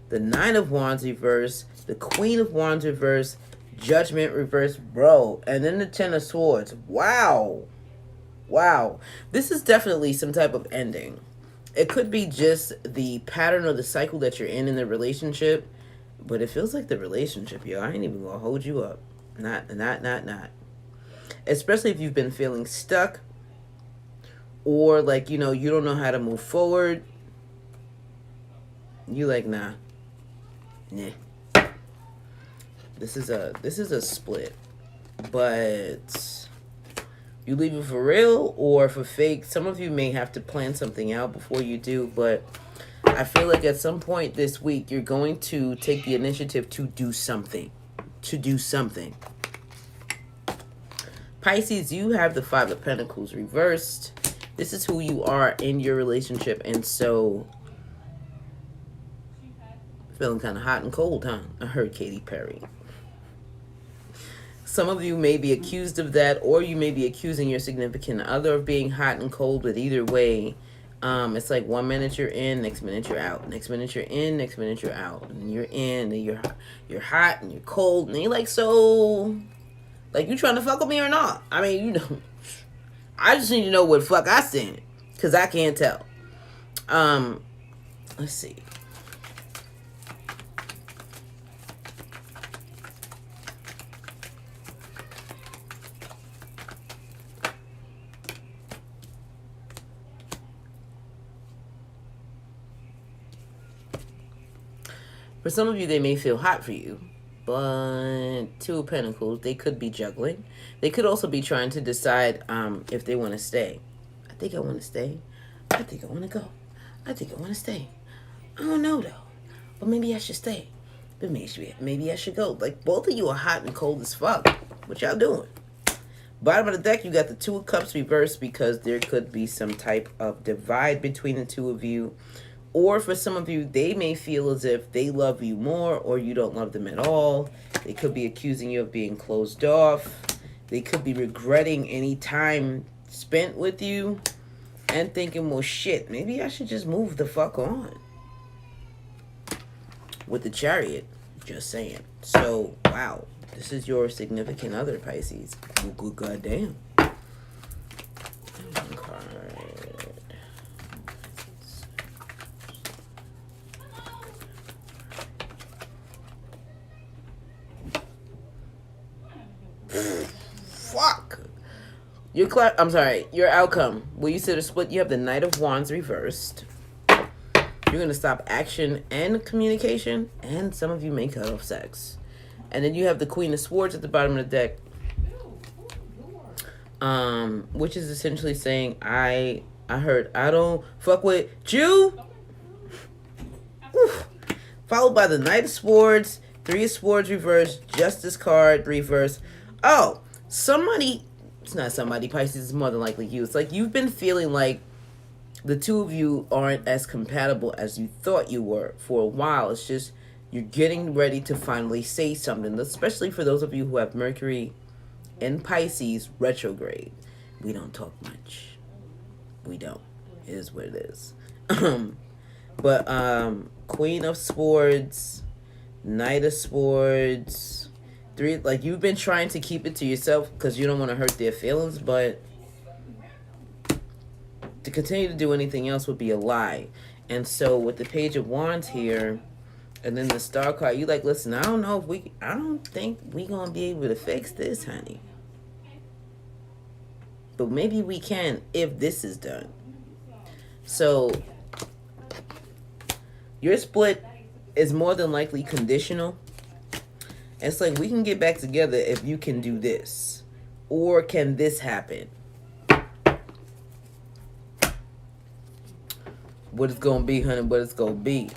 The Nine of Wands reverse, the Queen of Wands reverse, Judgment reverse, bro. And then the Ten of Swords. Wow. Wow. This is definitely some type of ending. It could be just the pattern or the cycle that you're in the relationship. But it feels like the relationship, yo. I ain't even gonna hold you up. Not. Especially if you've been feeling stuck. Or like, you don't know how to move forward. You like, nah. This is a split, but you leave it for real or for fake. Some of you may have to plan something out before you do, but I feel like at some point this week you're going to take the initiative to do something. Pisces, you have the Five of Pentacles reversed. This is who you are in your relationship, and so feeling kind of hot and cold, huh? I heard Katy Perry. Some of you may be accused of that, or you may be accusing your significant other of being hot and cold, but either way, it's like 1 minute you're in, next minute you're out. Next minute you're in, next minute you're out. And you're in, and you're hot, and you're cold, and you're like, so, like, you trying to fuck with me or not? I mean, I just need to know what fuck I stand, because I can't tell. Let's see. For some of you, they may feel hot for you, but Two of Pentacles, they could be juggling. They could also be trying to decide if they want to stay. I think I want to stay. I think I want to go. I think I want to stay. I don't know, though. But maybe I should stay. But maybe I should go. Like, both of you are hot and cold as fuck. What y'all doing? Bottom of the deck, you got the Two of Cups reversed, because there could be some type of divide between the two of you. Or for some of you, they may feel as if they love you more or you don't love them at all. They could be accusing you of being closed off. They could be regretting any time spent with you and thinking, well, shit, maybe I should just move the fuck on. with the Chariot. Just saying. So, wow. This is your significant other, Pisces. Good goddamn. One card. Fuck. I'm sorry. Your outcome. Will you sit or split? You have the Knight of Wands reversed. You're going to stop action and communication. And some of you may cut off sex. And then you have the Queen of Swords at the bottom of the deck. Which is essentially saying, I heard, I don't fuck with you. Oof. Followed by the Knight of Swords, Three of Swords reversed, Justice card reversed. Oh, somebody, it's not somebody, Pisces, it's more than likely you. It's like you've been feeling like the two of you aren't as compatible as you thought you were for a while. It's just you're getting ready to finally say something, especially for those of you who have Mercury in Pisces retrograde. We don't talk much. We don't. It is what it is. But Queen of Swords, Knight of Swords, three, like you've been trying to keep it to yourself because you don't want to hurt their feelings, but to continue to do anything else would be a lie. And so with the Page of Wands here, and then the Star card, you like, listen, I don't think we gonna be able to fix this, honey. But maybe we can if this is done. So your split is more than likely conditional. It's like we can get back together if you can do this. Or can this happen? What it's gonna be, honey, what it's gonna be.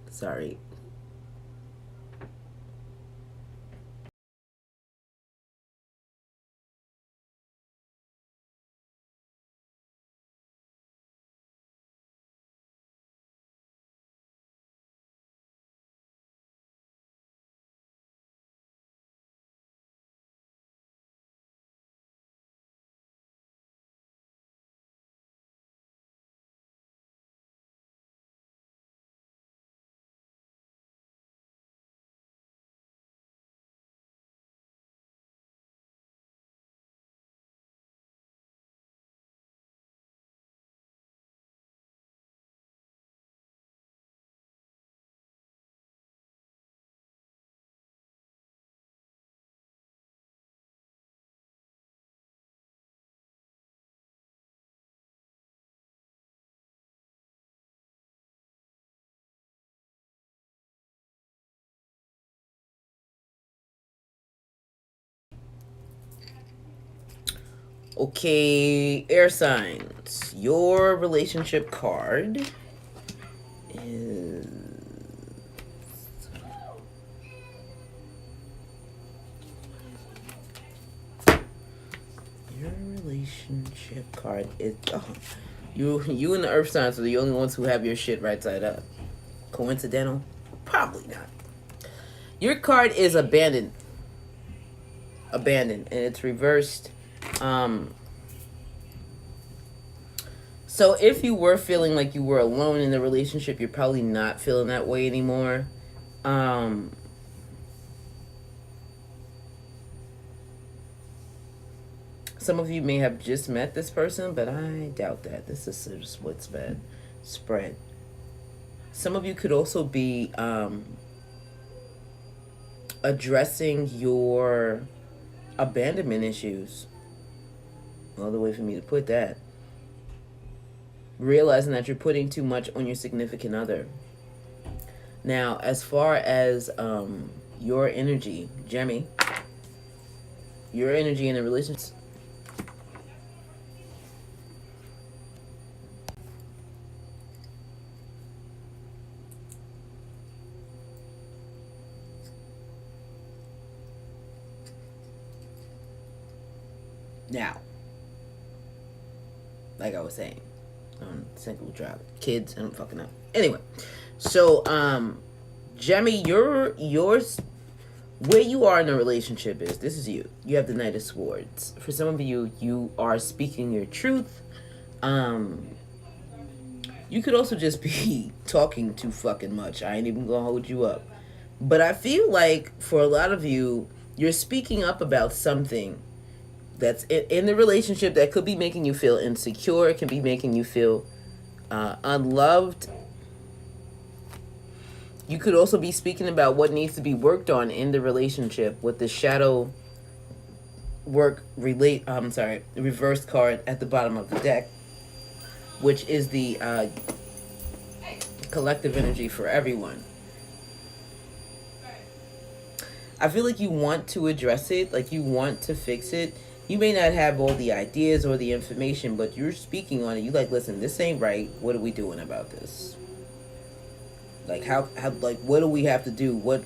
Sorry. Okay, air signs. Your relationship card is your relationship card is you and the earth signs are the only ones who have your shit right side up. Coincidental? Probably not. Your card is abandoned. Abandoned, and it's reversed. So if you were feeling like you were alone in the relationship, you're probably not feeling that way anymore. Some of you may have just met this person, but I doubt that. This is a split spread. Some of you could also be addressing your abandonment issues. Another way for me to put that. Realizing that you're putting too much on your significant other. Now, as far as your energy, Jemmy, your energy in a relationship. Now, like I was saying, single drop kids, and I'm fucking up. Anyway, so Jemmy, your where you are in a relationship is, this is you. You have the Knight of Swords. For some of you, you are speaking your truth. You could also just be talking too fucking much. I ain't even gonna hold you up. But I feel like for a lot of you, you're speaking up about something that's in the relationship that could be making you feel insecure. It can be making you feel unloved. You could also be speaking about what needs to be worked on in the relationship with the shadow reverse card at the bottom of the deck, which is the collective energy for everyone. I feel like you want to address it, like you want to fix it. You may not have all the ideas or the information, but you're speaking on it. You like, listen, this ain't right. What are we doing about this? Like how like what do we have to do? What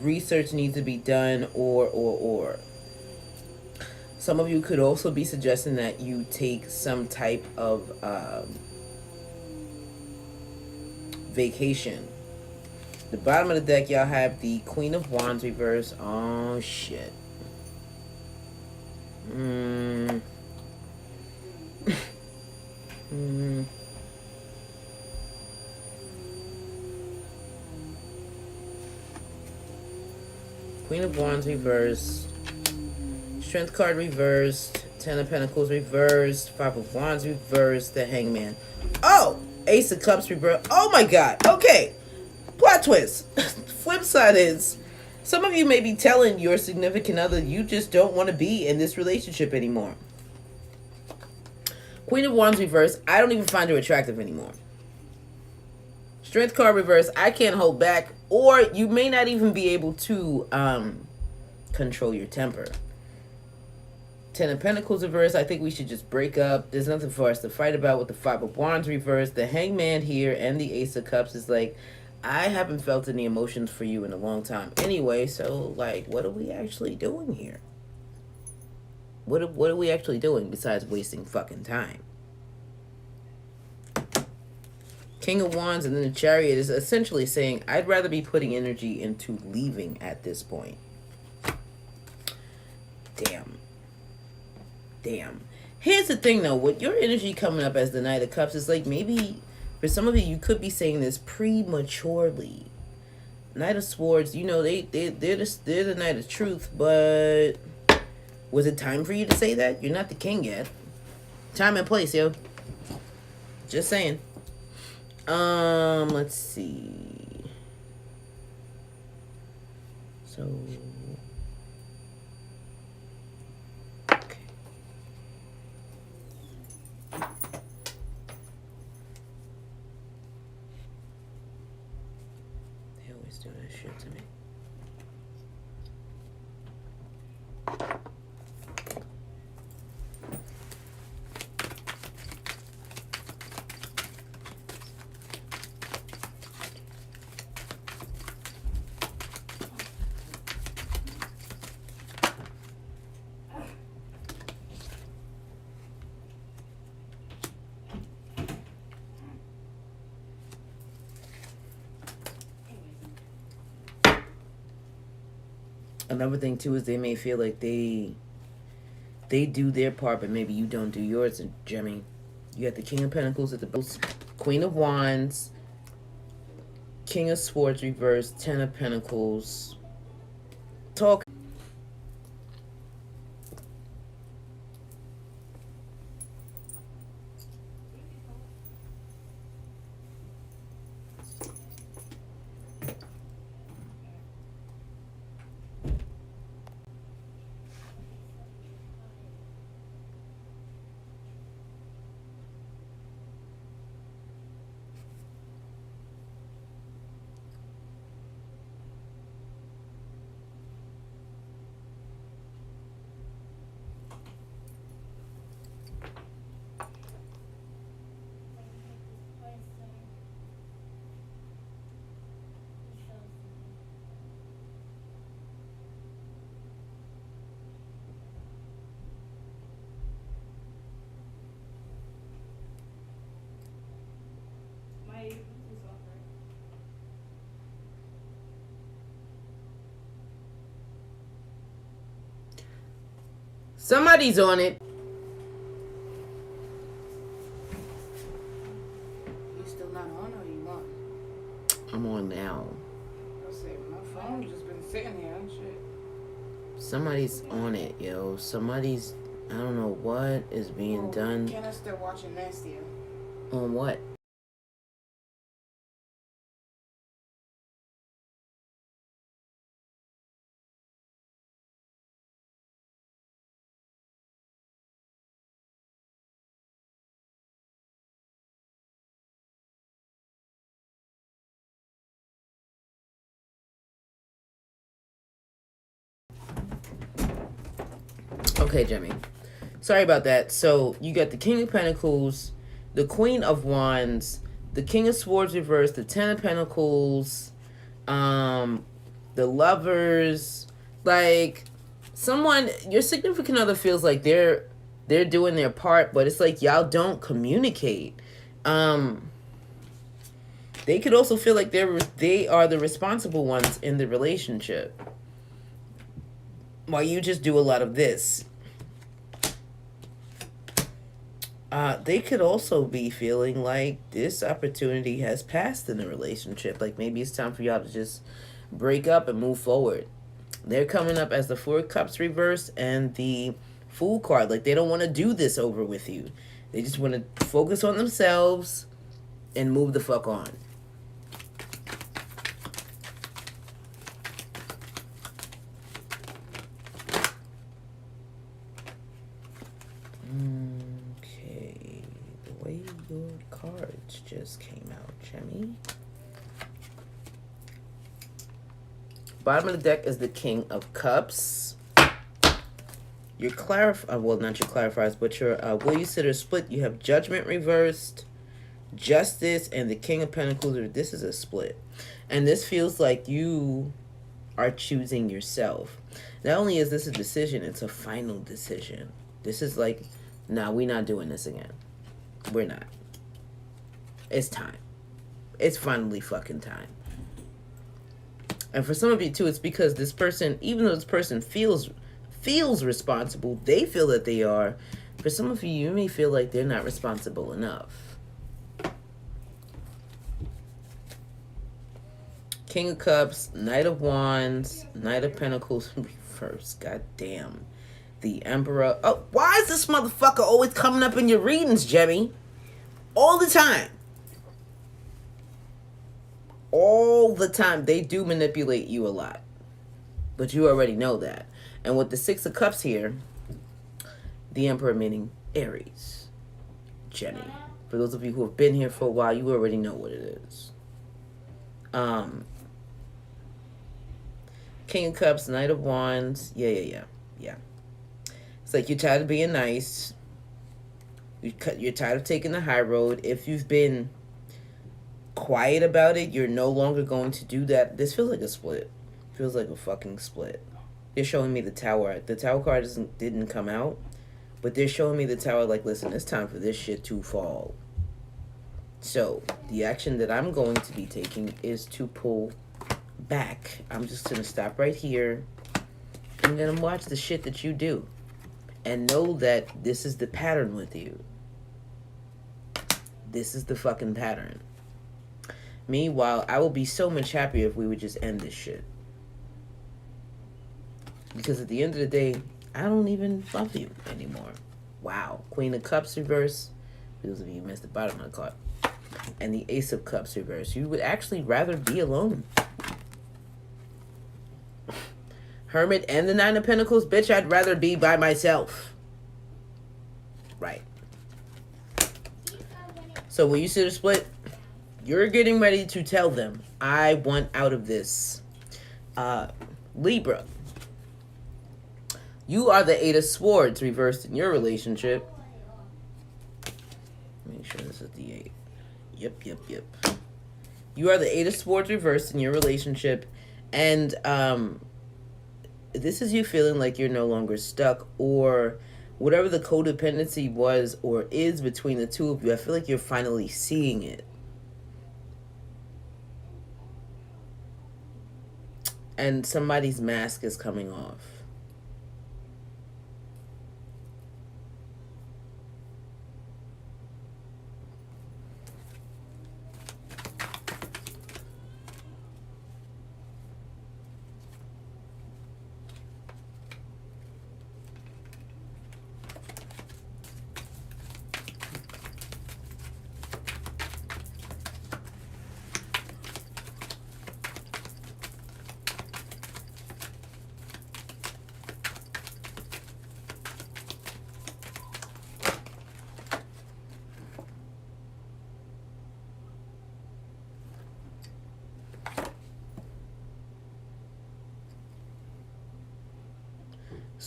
research needs to be done or some of you could also be suggesting that you take some type of vacation. The bottom of the deck, y'all have the Queen of Wands reverse. Oh shit. Queen of Wands reversed. Strength card reversed. Ten of Pentacles reversed. Five of Wands reversed. The Hangman. Oh! Ace of Cups reversed. Oh my god. Okay. Plot twist. Flip side is, some of you may be telling your significant other you just don't want to be in this relationship anymore. Queen of Wands reversed. I don't even find her attractive anymore. Strength card reverse. I can't hold back. Or you may not even be able to control your temper. Ten of Pentacles reverse. I think we should just break up. There's nothing for us to fight about with the Five of Wands reverse. The Hangman here and the Ace of Cups is like, I haven't felt any emotions for you in a long time anyway, so like, what are we actually doing here? What are we actually doing besides wasting fucking time? King of Wands and then the Chariot is essentially saying, I'd rather be putting energy into leaving at this point. Damn. Here's the thing though, with your energy coming up as the Knight of Cups, it's like maybe for some of you, you could be saying this prematurely. Knight of Swords, you know, they're the Knight of Truth, but was it time for you to say that? You're not the king yet. Time and place, yo. Just saying. Let's see. So, okay. They always do that shit to me. Another thing too is they may feel like they do their part, but maybe you don't do yours. And Jimmy, you got the King of Pentacles at the Queen of Wands, King of Swords reversed, Ten of Pentacles. Talk. Somebody's on it. You still not on or you on? I'm on now. I say my phone just been sitting here and shit. Somebody's on it, yo. Somebody's, I don't know what is being done. Kenna's still watching Nastier. On what? Okay, Jimmy. Sorry about that. So you got the King of Pentacles, the Queen of Wands, the King of Swords reversed, the Ten of Pentacles, the Lovers. Like, someone, your significant other feels like they're doing their part, but it's like y'all don't communicate. They could also feel like they are the responsible ones in the relationship, while you just do a lot of this. They could also be feeling like this opportunity has passed in the relationship. Like maybe it's time for y'all to just break up and move forward. They're coming up as the Four of Cups reverse and the Fool card. Like they don't want to do this over with you. They just want to focus on themselves and move the fuck on. Okay, the way your cards just came out, Jemmy. Bottom of the deck is the King of Cups. Your well, not your clarifiers, but your will you sit or split. You have Judgment reversed, Justice, and the King of Pentacles. This is a split, and this feels like you are choosing yourself. Not only is this a decision, it's a final decision. This is like, nah, we're not doing this again. We're not. It's time. It's finally fucking time. And for some of you too, it's because this person, even though this person feels responsible, they feel that they are. For some of you, you may feel like they're not responsible enough. King of Cups, Knight of Wands, Knight of Pentacles reverse. God damn. The Emperor. Oh, why is this motherfucker always coming up in your readings, Jemmy? All the time. All the time. They do manipulate you a lot. But you already know that. And with the Six of Cups here, the Emperor meaning Aries. Jenny. For those of you who have been here for a while, you already know what it is. King of Cups, Knight of Wands. Yeah. It's like you're tired of being nice. You're tired of taking the high road. If you've been quiet about it, you're no longer going to do that. This feels like a split. Feels like a fucking split. They're showing me the Tower. The Tower card didn't come out, but they're showing me the Tower like, listen, it's time for this shit to fall. So, the action that I'm going to be taking is to pull back. I'm just going to stop right here. I'm going to watch the shit that you do. And know that this is the pattern with you. This is the fucking pattern. Meanwhile, I will be so much happier if we would just end this shit. Because at the end of the day, I don't even love you anymore. Wow. Queen of Cups reverse. For those of you who missed the bottom of the card. And the Ace of Cups reverse. You would actually rather be alone. Hermit and the Nine of Pentacles. Bitch, I'd rather be by myself. Right. So when you see the split, you're getting ready to tell them, I want out of this. Libra. You are the Eight of Swords reversed in your relationship. Make sure this is the 8. Yep. You are the Eight of Swords reversed in your relationship. And this is you feeling like you're no longer stuck, or whatever the codependency was or is between the two of you. I feel like you're finally seeing it. And somebody's mask is coming off.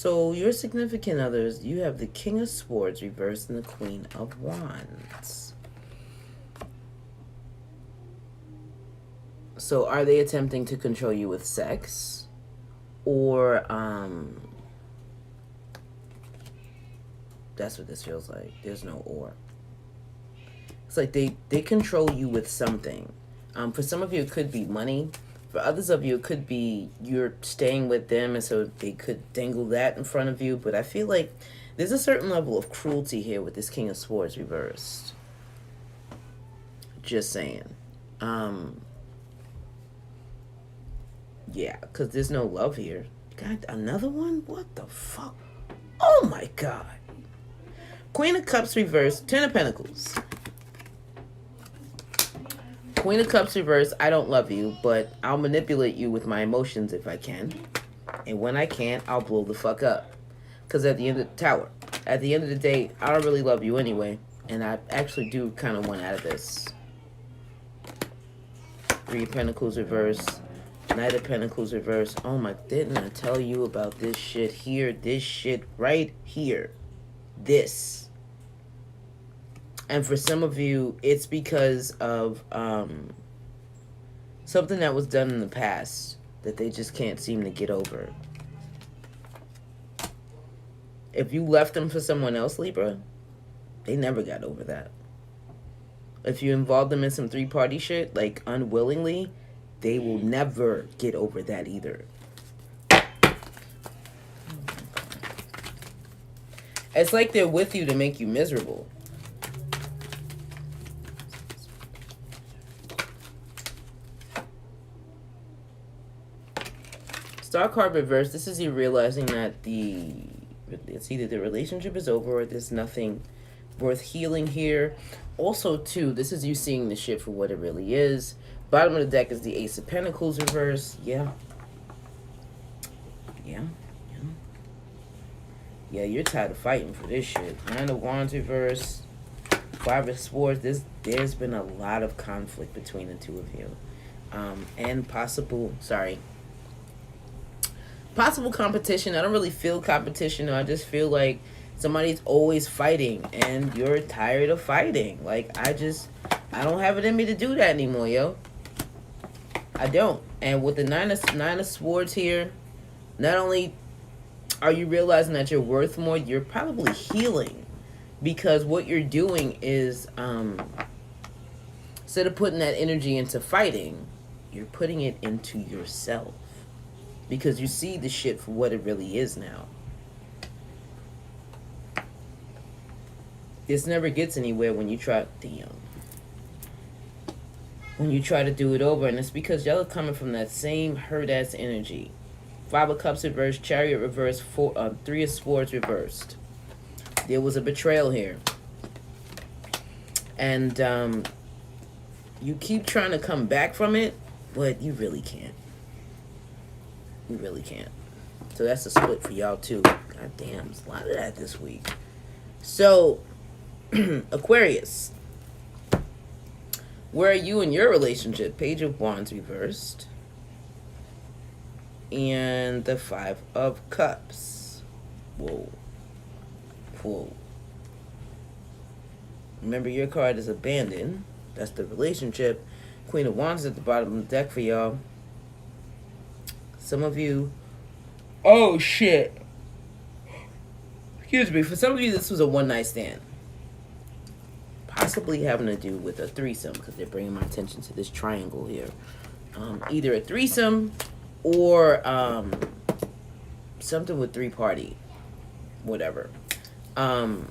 So your significant others, you have the King of Swords reversed and the Queen of Wands. So are they attempting to control you with sex? Or, that's what this feels like. There's no or. It's like they control you with something. For some of you, it could be money. For others of you, it could be you're staying with them, and so they could dangle that in front of you. But I feel like there's a certain level of cruelty here with this King of Swords reversed. Just saying. Yeah, because there's no love here. God, another one? What the fuck? Oh my God. Queen of Cups reversed, 10 of Pentacles. Queen of Cups reversed, I don't love you, but I'll manipulate you with my emotions if I can. And when I can't, I'll blow the fuck up. Because at the end of the tower, at the end of the day, I don't really love you anyway. And I actually do kind of want out of this. 3 of Pentacles reversed. Knight of Pentacles reversed. Oh my, didn't I tell you about this shit here? This shit right here. This. And for some of you, it's because of something that was done in the past that they just can't seem to get over. If you left them for someone else, Libra, they never got over that. If you involved them in some 3-party shit, like unwillingly, they will never get over that either. It's like they're with you to make you miserable. Star card reverse. This is you realizing that it's either the relationship is over or there's nothing worth healing here. Also, too, this is you seeing the shit for what it really is. Bottom of the deck is the Ace of Pentacles reverse. Yeah, you're tired of fighting for this shit. 9 of Wands reverse. 5 of Swords. There's been a lot of conflict between the two of you. And possible competition. I don't really feel competition. I just feel like somebody's always fighting and you're tired of fighting. Like, I don't have it in me to do that anymore, yo. I don't. And with the nine of Swords here, not only are you realizing that you're worth more, you're probably healing. Because what you're doing is, instead of putting that energy into fighting, you're putting it into yourself. Because you see the shit for what it really is now. This never gets anywhere when you try, when you try to do it over. And it's because y'all are coming from that same hurt-ass energy. 5 of Cups reversed, Chariot reversed, 3 of Swords reversed. There was a betrayal here. And you keep trying to come back from it, but you really can't. You really can't. So that's a split for y'all too. God damn, there's a lot of that this week. So, Aquarius. Where are you in your relationship? Page of Wands reversed. And the 5 of Cups. Whoa. Whoa. Remember, your card is abandoned. That's the relationship. Queen of Wands at the bottom of the deck for y'all. Some of you... Oh, shit. Excuse me. For some of you, this was a one-night stand. Possibly having to do with a threesome, because they're bringing my attention to this triangle here. Either a threesome or something with 3-party. Whatever. But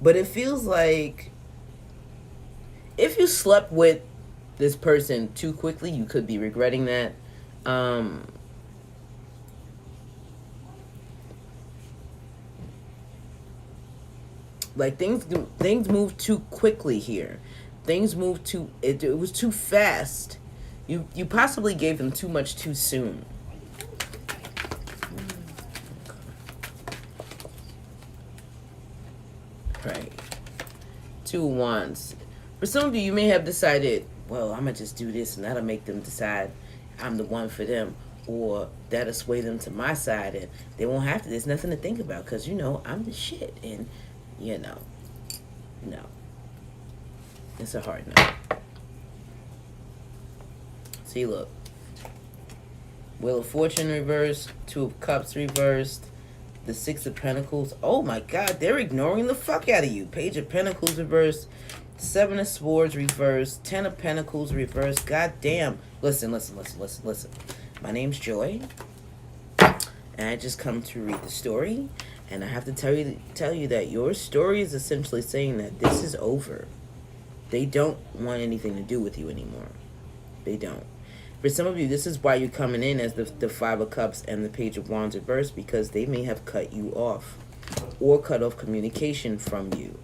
it feels like if you slept with this person too quickly, you could be regretting that. Like things move too quickly here. Things move too. It was too fast. You possibly gave them too much too soon. Right. 2 of Wands. For some of you, you may have decided, well, I'm going to just do this and that'll make them decide I'm the one for them. or that'll sway them to my side, and they won't have to. There's nothing to think about because I'm the shit, and no, it's a hard no. See, look, Wheel of Fortune reversed, Two of Cups reversed, the Six of Pentacles. Oh my God, they're ignoring the fuck out of you. Page of Pentacles reversed, Seven of Swords reversed, Ten of Pentacles reversed. God damn. Listen. My name's Joy, and I just come to read the story, and I have to tell you that your story is essentially saying that this is over. They don't want anything to do with you anymore. They don't. For some of you, this is why you're coming in as the Five of Cups and the Page of Wands reversed, because they may have cut you off or cut off communication from you.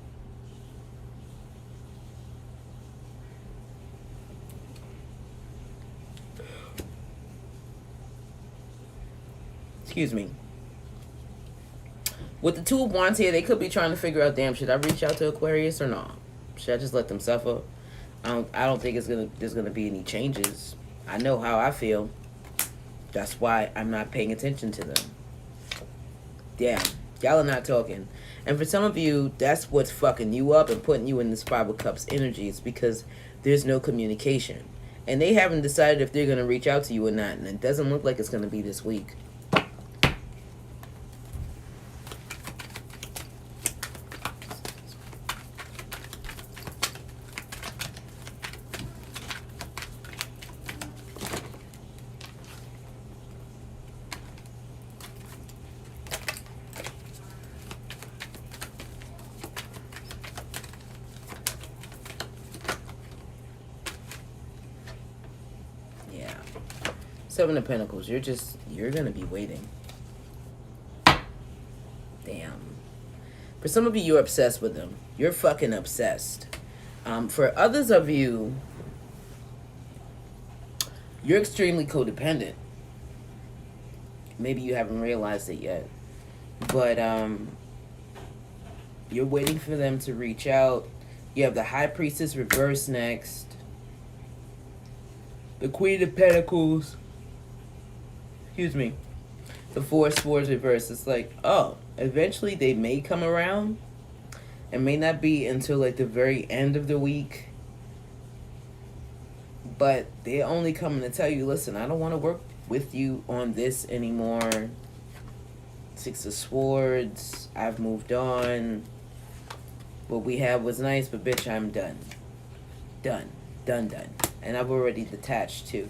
Excuse me. With the Two of Wands here, they could be trying to figure out, damn, should I reach out to Aquarius or not? Should I just let them suffer? I don't think there's gonna be any changes. I know how I feel. That's why I'm not paying attention to them. Yeah, y'all are not talking. And for some of you, that's what's fucking you up and putting you in this Five of Cups energy. It's because there's no communication. And they haven't decided if they're going to reach out to you or not. And it doesn't look like it's going to be this week. Seven of Pentacles, you're gonna be waiting. Damn. For some of you, you're obsessed with them. You're fucking obsessed. For others of you, you're extremely codependent. Maybe you haven't realized it yet. But you're waiting for them to reach out. You have the High Priestess reversed next. The Queen of Pentacles. Excuse me. The Four of Swords reversed. It's like, oh, eventually they may come around. It may not be until like the very end of the week. But they're only coming to tell you, listen, I don't want to work with you on this anymore. Six of Swords. I've moved on. What we had was nice, but bitch, I'm done. Done. And I've already detached too.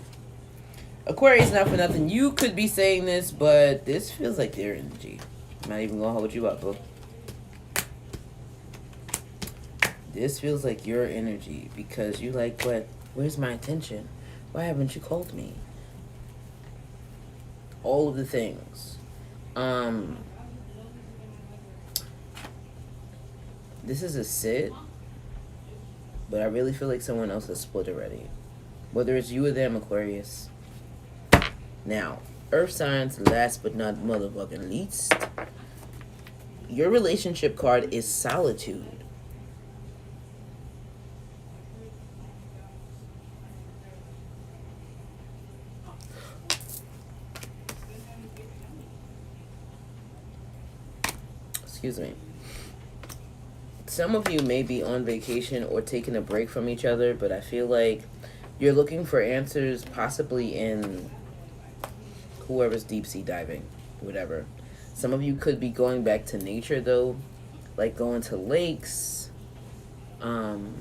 Aquarius, not for nothing. You could be saying this, but this feels like their energy. I'm not even gonna hold you up, bro. This feels like your energy because you like, what? Where's my attention? Why haven't you called me? All of the things. This is a sit, but I really feel like someone else has split already. Whether it's you or them, Aquarius. Now, Earth signs, last but not motherfucking least. Your relationship card is solitude. Excuse me. Some of you may be on vacation or taking a break from each other, but I feel like you're looking for answers possibly in whoever's deep sea diving, whatever. Some of you could be going back to nature though, like going to lakes, going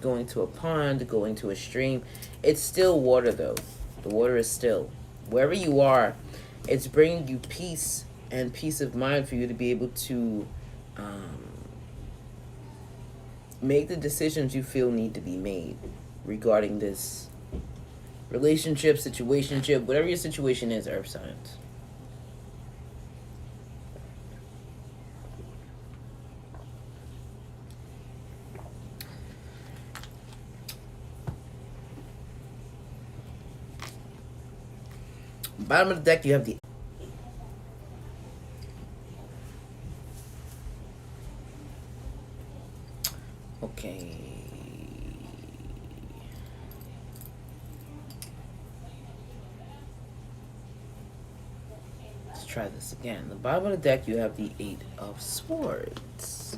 to a pond, going to a stream. It's still water though. The water is still. Wherever you are, it's bringing you peace and peace of mind for you to be able to make the decisions you feel need to be made regarding this relationship, situationship, whatever your situation is, Earth signs. Bottom of the deck, you have the okay. try this again. The bottom of the deck, you have the Eight of Swords.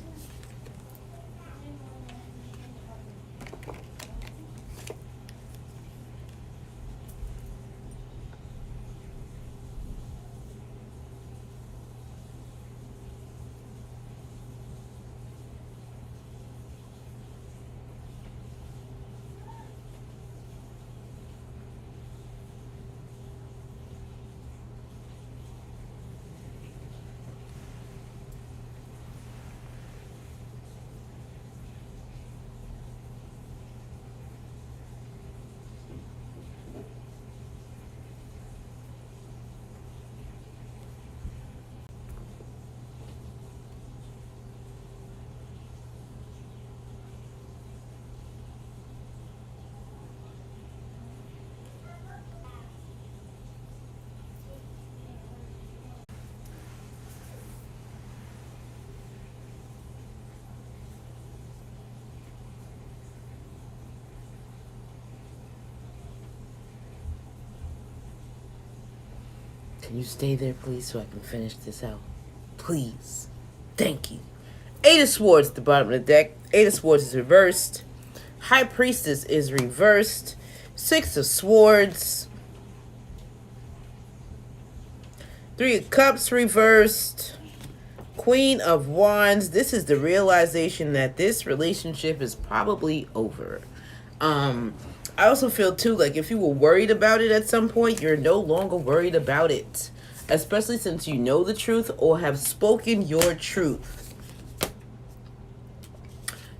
Can you stay there, please, so I can finish this out? Please. Thank you. Eight of Swords at the bottom of the deck. Eight of Swords is reversed. High Priestess is reversed. Six of Swords. Three of Cups reversed. Queen of Wands. This is the realization that this relationship is probably over. I also feel too like if you were worried about it at some point, you're no longer worried about it. Especially since you know the truth or have spoken your truth.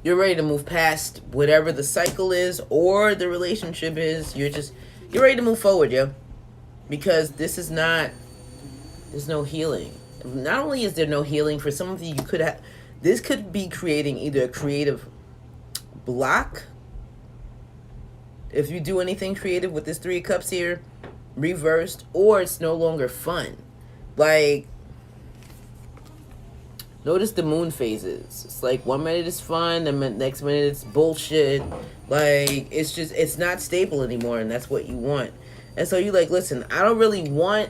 You're ready to move past whatever the cycle is or the relationship is. You're ready to move forward, yo. Because this is not, there's no healing. Not only is there no healing, for some of you, this could be creating either a creative block. If you do anything creative with this Three of Cups here, reversed, or it's no longer fun. Like, notice the moon phases. It's like 1 minute is fun, and the next minute it's bullshit. Like, it's not stable anymore, and that's what you want. And so you're like, listen, I don't really want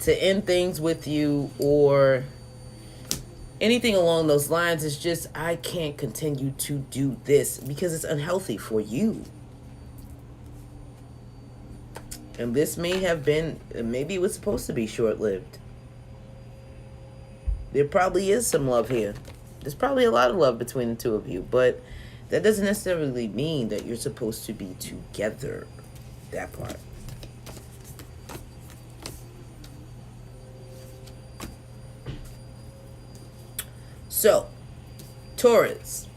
to end things with you or anything along those lines. It's just, I can't continue to do this because it's unhealthy for you. And this may have been, maybe it was supposed to be short-lived. There probably is some love here. There's probably a lot of love between the two of you, but that doesn't necessarily mean that you're supposed to be together. That part. So, Taurus.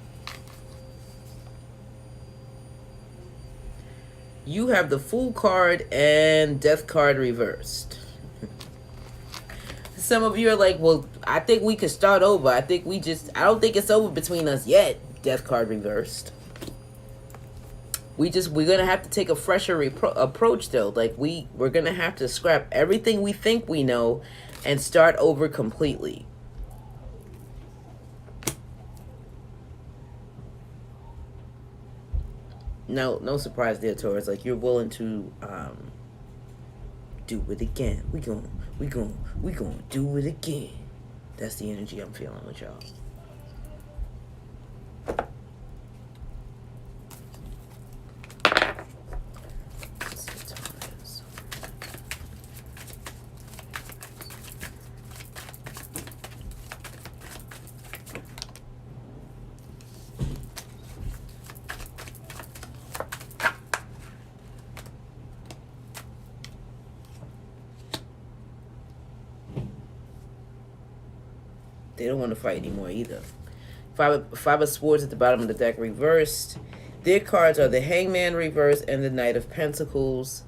You have the Fool card and Death card reversed. Some of you are like, well, I think we could start over. I don't think it's over between us yet. Death card reversed. We're going to have to take a fresher approach, though. Like, we're going to have to scrap everything we think we know and start over completely. No surprise there, Taurus. Like, you're willing to do it again. We gonna do it again. That's the energy I'm feeling with y'all. They don't want to fight anymore either. Five of Swords at the bottom of the deck reversed. Their cards are the Hangman reversed and the Knight of Pentacles.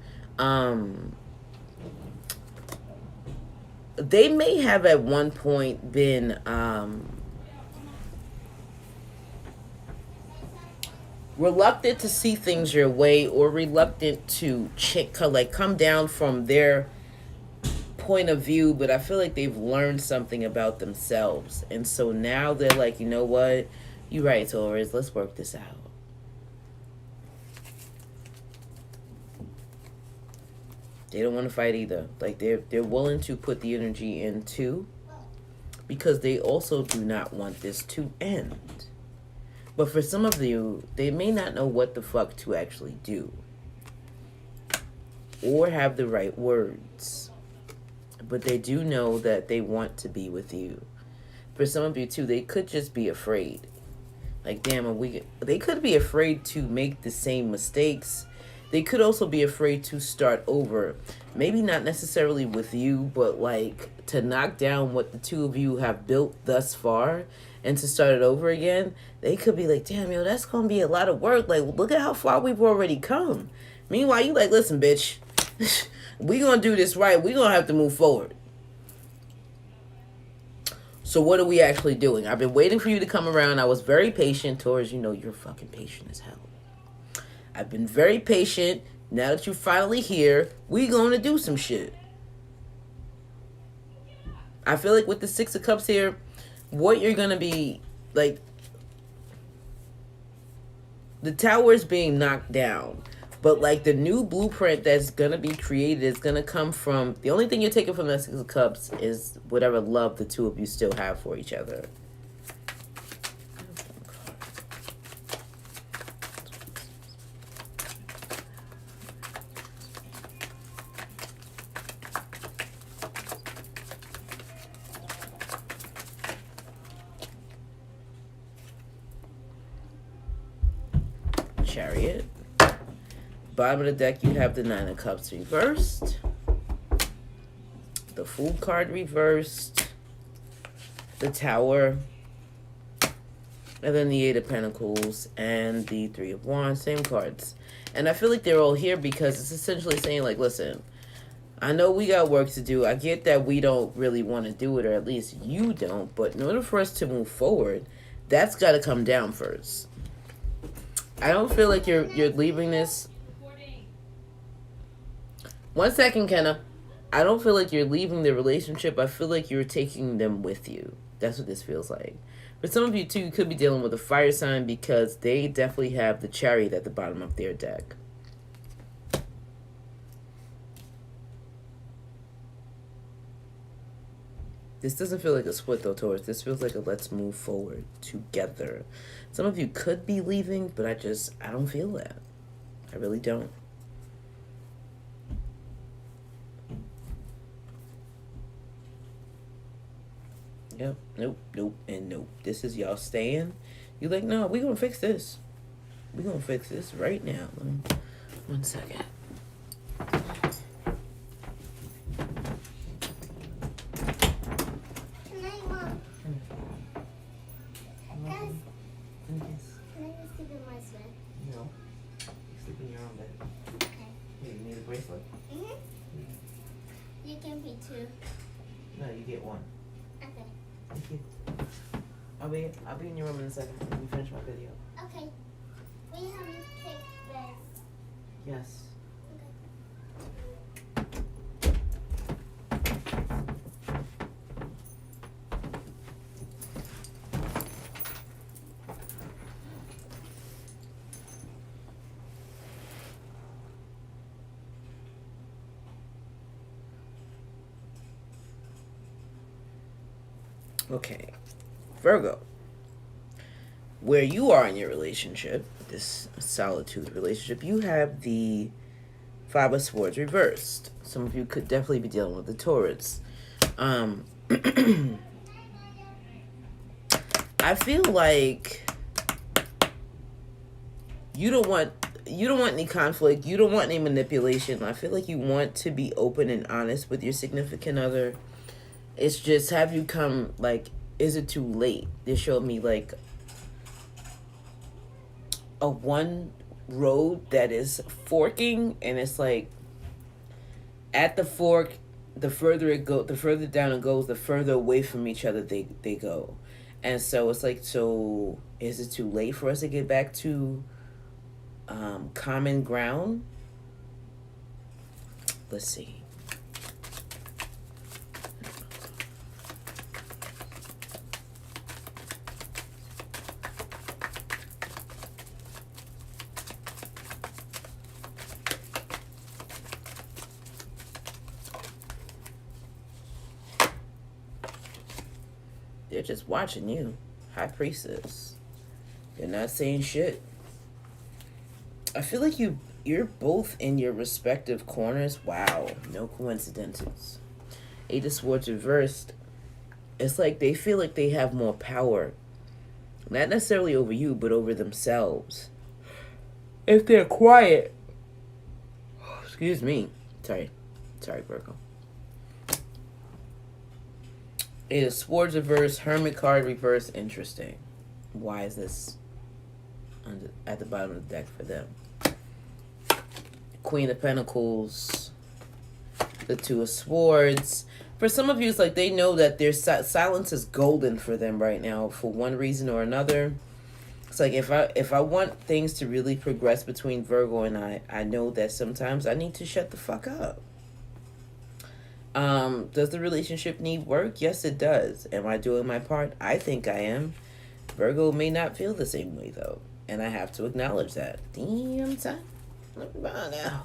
They may have at one point been reluctant to see things your way or reluctant to come down from their point of view, but I feel like they've learned something about themselves, and so now they're like, you know what, you're right, Taurus, let's work this out. They don't want to fight either. Like they're willing to put the energy in too, because they also do not want this to end. But for some of you, they may not know what the fuck to actually do or have the right words. But they do know that they want to be with you. For some of you too, they could just be afraid. Like, damn, they could be afraid to make the same mistakes. They could also be afraid to start over. Maybe not necessarily with you, but like to knock down what the two of you have built thus far and to start it over again. They could be like, damn, yo, that's going to be a lot of work. Like, look at how far we've already come. Meanwhile, you like, listen, bitch, we going to do this right. We going to have to move forward. So what are we actually doing? I've been waiting for you to come around. I was very patient towards, you're fucking patient as hell. I've been very patient. Now that you're finally here, we going to do some shit. I feel like with the Six of Cups here, what you're going to be, like, the tower is being knocked down. But, like, the new blueprint that's going to be created is going to come from... The only thing you're taking from the Six of Cups is whatever love the two of you still have for each other. Chariot. Bottom of the deck, you have the Nine of Cups reversed, the Fool card reversed, the Tower, and then the Eight of Pentacles and the Three of Wands, same cards. And I feel like they're all here because it's essentially saying, like, listen, I know we got work to do. I get that we don't really want to do it, or at least you don't, but in order for us to move forward, that's got to come down first. I don't feel like you're leaving this. 1 second, Kenna. I don't feel like you're leaving the relationship. I feel like you're taking them with you. That's what this feels like. For some of you, too, you could be dealing with a fire sign because they definitely have the Chariot at the bottom of their deck. This doesn't feel like a split, though, Taurus. This feels like a let's move forward together. Some of you could be leaving, but I don't feel that. I really don't. Yep, nope, and nope. This is y'all staying. You like, no, we gonna fix this. We gonna fix this right now. 1 second. Bracelet? You can be two. No, you get one. Okay. Thank you. I'll be in your room in a second. Let me finish my video. Okay. We haven't picked this. Yes. Okay, Virgo, where you are in your relationship, this solitude relationship, you have the Five of Swords reversed. Some of you could definitely be dealing with the Taurus. I feel like you don't want any conflict. You don't want any manipulation. I feel like you want to be open and honest with your significant other. It's just, have you come, like, is it too late? They showed me, like, a one road that is forking, and it's like, at the fork, the further down it goes, the further away from each other they go. And so it's like, so is it too late for us to get back to common ground? Let's see. They're just watching you. High Priestess. They're not saying shit. I feel like you're both in your respective corners. Wow, no coincidences. Eight of Swords reversed. It's like they feel like they have more power. Not necessarily over you, but over themselves. If they're quiet. Excuse me. Sorry, Virgo. Eight of Swords reverse, Hermit card reverse. Interesting. Why is this at the bottom of the deck for them? Queen of Pentacles, the Two of Swords. For some of you, it's like they know that their silence is golden for them right now for one reason or another. It's like if I want things to really progress between Virgo and I know that sometimes I need to shut the fuck up. Does the relationship need work? Yes, it does. Am I doing my part? I think I am. Virgo may not feel the same way, though. And I have to acknowledge that. Damn, son. Look about now.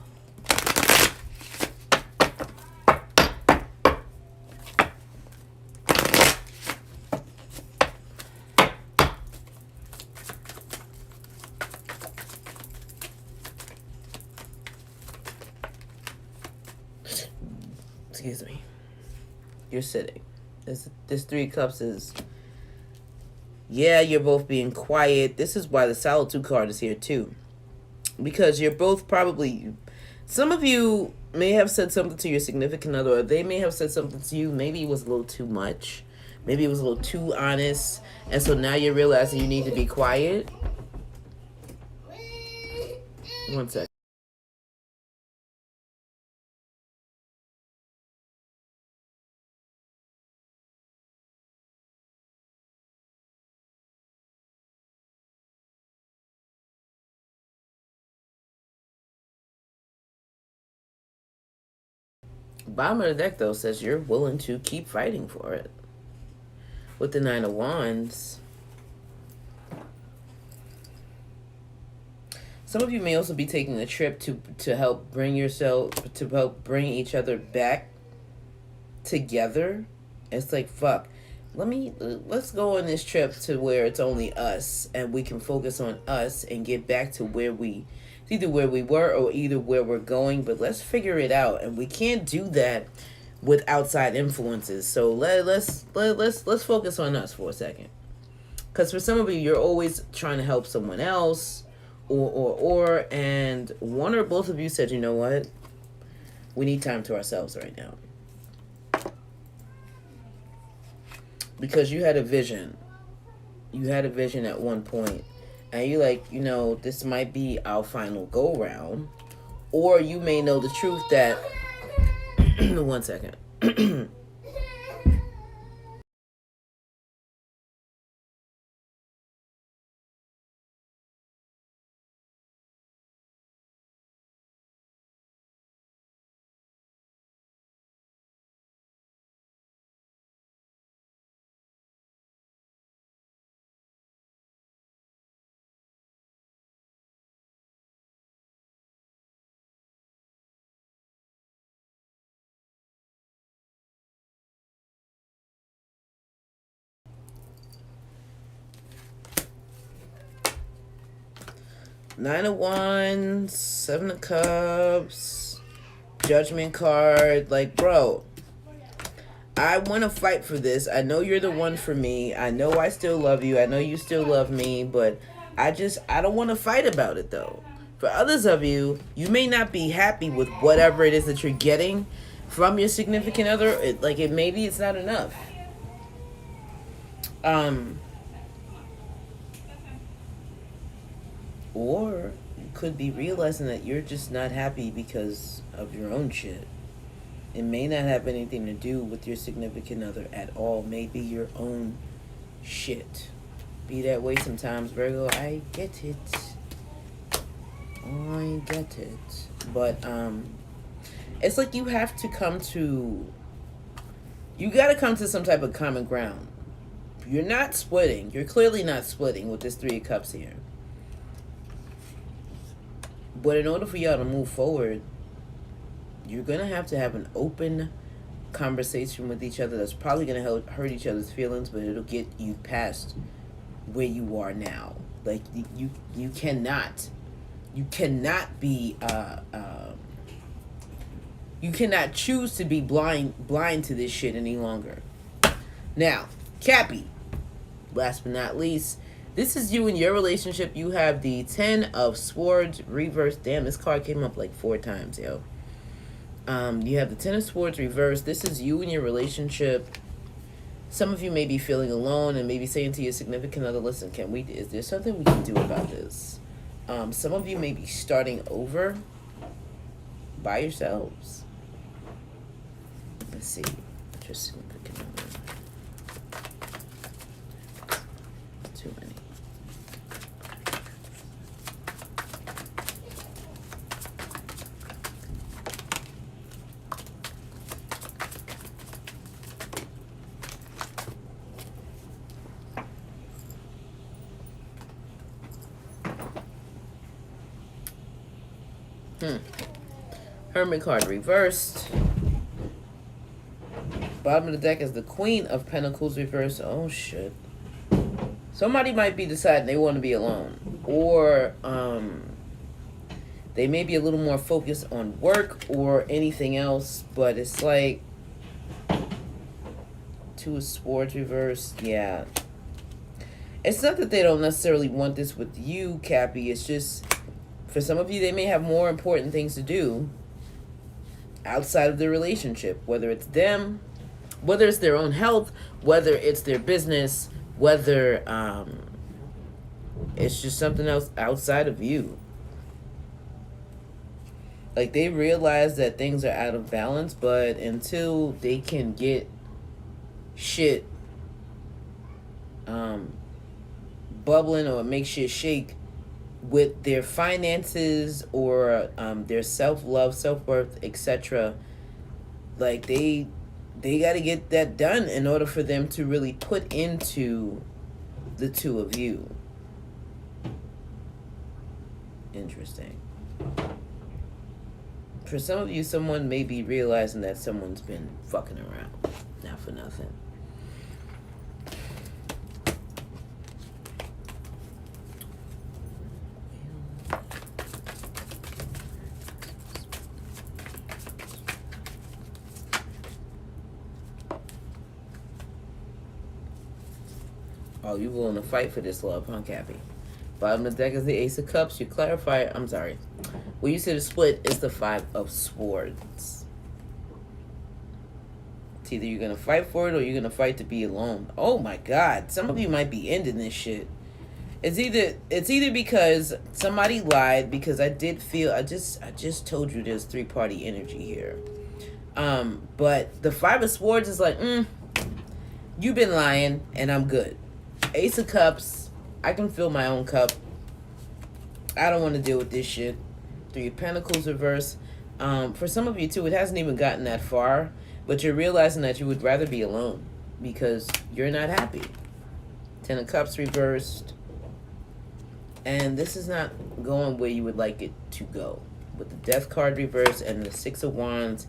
Excuse me. You're sitting. This Three of Cups is... Yeah, you're both being quiet. This is why the Solitude card is here, too. Because you're both probably... Some of you may have said something to your significant other, or they may have said something to you. Maybe it was a little too much. Maybe it was a little too honest. And so now you're realizing you need to be quiet. One sec. Bottom of the deck, though, says you're willing to keep fighting for it. With the Nine of Wands. Some of you may also be taking a trip to help bring each other back together. It's like, fuck. Let's go on this trip to where it's only us and we can focus on us and get back to either where we were or either where we're going, but let's figure it out. And we can't do that with outside influences. So let's focus on us for a second. Because for some of you, you're always trying to help someone else and one or both of you said, you know what? We need time to ourselves right now. Because you had a vision. You had a vision at one point. And you're like, you know, this might be our final go-round. Or you may know the truth that... One second. Nine of Wands, Seven of Cups, Judgment card. Like, bro, I want to fight for this. I know you're the one for me. I know I still love you. I know you still love me. But I don't want to fight about it, though. For others of you, you may not be happy with whatever it is that you're getting from your significant other. Maybe it's not enough. Or you could be realizing that you're just not happy because of your own shit. It may not have anything to do with your significant other at all. Maybe your own shit. Be that way sometimes, Virgo. I get it. I get it. But, it's like you have to you gotta come to some type of common ground. You're not splitting. You're clearly not splitting with this Three of Cups here. But in order for y'all to move forward, you're going to have an open conversation with each other that's probably going to hurt each other's feelings, but it'll get you past where you are now. Like, you cannot be you cannot choose to be blind to this shit any longer. Now, Cappy, last but not least, this is you in your relationship. You have the 10 of Swords reversed. Damn, this card came up like 4 times, yo. You have the 10 of Swords reversed. This is you in your relationship. Some of you may be feeling alone and maybe saying to your significant other, listen, is there something we can do about this? Some of you may be starting over by yourselves. Let's see. Just significant other. Too many. Hermit card reversed. Bottom of the deck is the Queen of Pentacles reversed. Oh shit. Somebody might be deciding they want to be alone, or they may be a little more focused on work or anything else, but it's like 2 of Swords reversed. Yeah, it's not that they don't necessarily want this with you, Cappy. It's just for some of you, they may have more important things to do outside of the relationship, whether it's them, whether it's their own health, whether it's their business, whether it's just something else outside of you. Like, they realize that things are out of balance, but until they can get shit bubbling or make shit shake with their finances or their self-love, self-worth, etc., like they got to get that done in order for them to really put into the two of you. Interesting. For some of you, someone may be realizing that someone's been fucking around, not for nothing. Oh, you willing to fight for this love, huh, Cappy? Bottom of the deck is the Ace of Cups. You clarify. I'm sorry. Well, you said the split is the 5 of Swords. It's either you're going to fight for it or you're going to fight to be alone. Oh, my God. Some of you might be ending this shit. It's either because somebody lied, because I just told you there's 3-party energy here. But the 5 of Swords is like, you've been lying and I'm good. Ace of Cups, I can fill my own cup. I don't want to deal with this shit. 3 of Pentacles reverse. For some of you too, it hasn't even gotten that far, but you're realizing that you would rather be alone because you're not happy. 10 of Cups reversed. And this is not going where you would like it to go. With the Death card reversed and the 6 of Wands,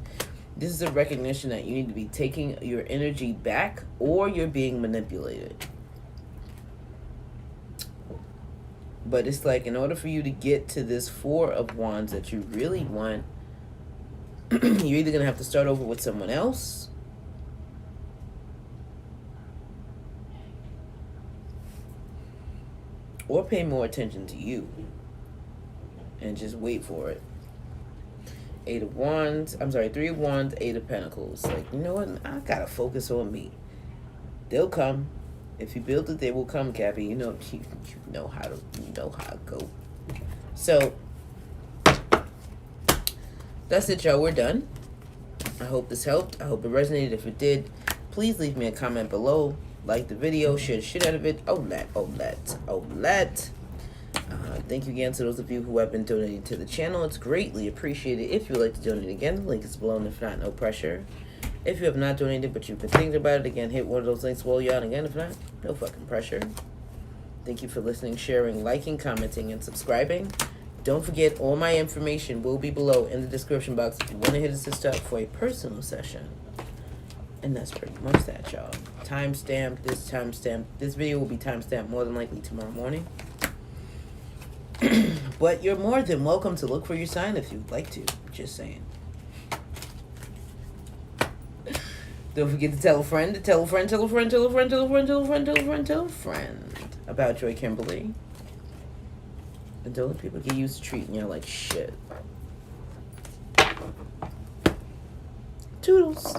this is a recognition that you need to be taking your energy back or you're being manipulated. But it's like, in order for you to get to this 4 of Wands that you really want, you're either going to have to start over with someone else, or pay more attention to you and just wait for it. 3 of Wands, 8 of Pentacles. Like, you know what? I got to focus on me. They'll come. If you build it, they will come, Cappy. You know how to go. So that's it, y'all. We're done. I hope this helped. I hope it resonated. If it did, please leave me a comment below. Like the video, share the shit out of it. Thank you again to those of you who have been donating to the channel. It's greatly appreciated. If you would like to donate again, the link is below, and if not, no pressure. If you have not donated, but you've been thinking about it, again, hit one of those links below, y'all. And again, if not, no fucking pressure. Thank you for listening, sharing, liking, commenting, and subscribing. Don't forget, all my information will be below in the description box if you want to hit a sister up for a personal session. And that's pretty much that, y'all. Timestamp. This video will be timestamped more than likely tomorrow morning. But you're more than welcome to look for your sign if you'd like to. Just saying. Don't forget to tell a friend, tell a friend, tell a friend, tell a friend, tell a friend, tell a friend, tell a friend, tell a friend about Joy Kimberly. And don't let people get used to treating you like shit. Toodles.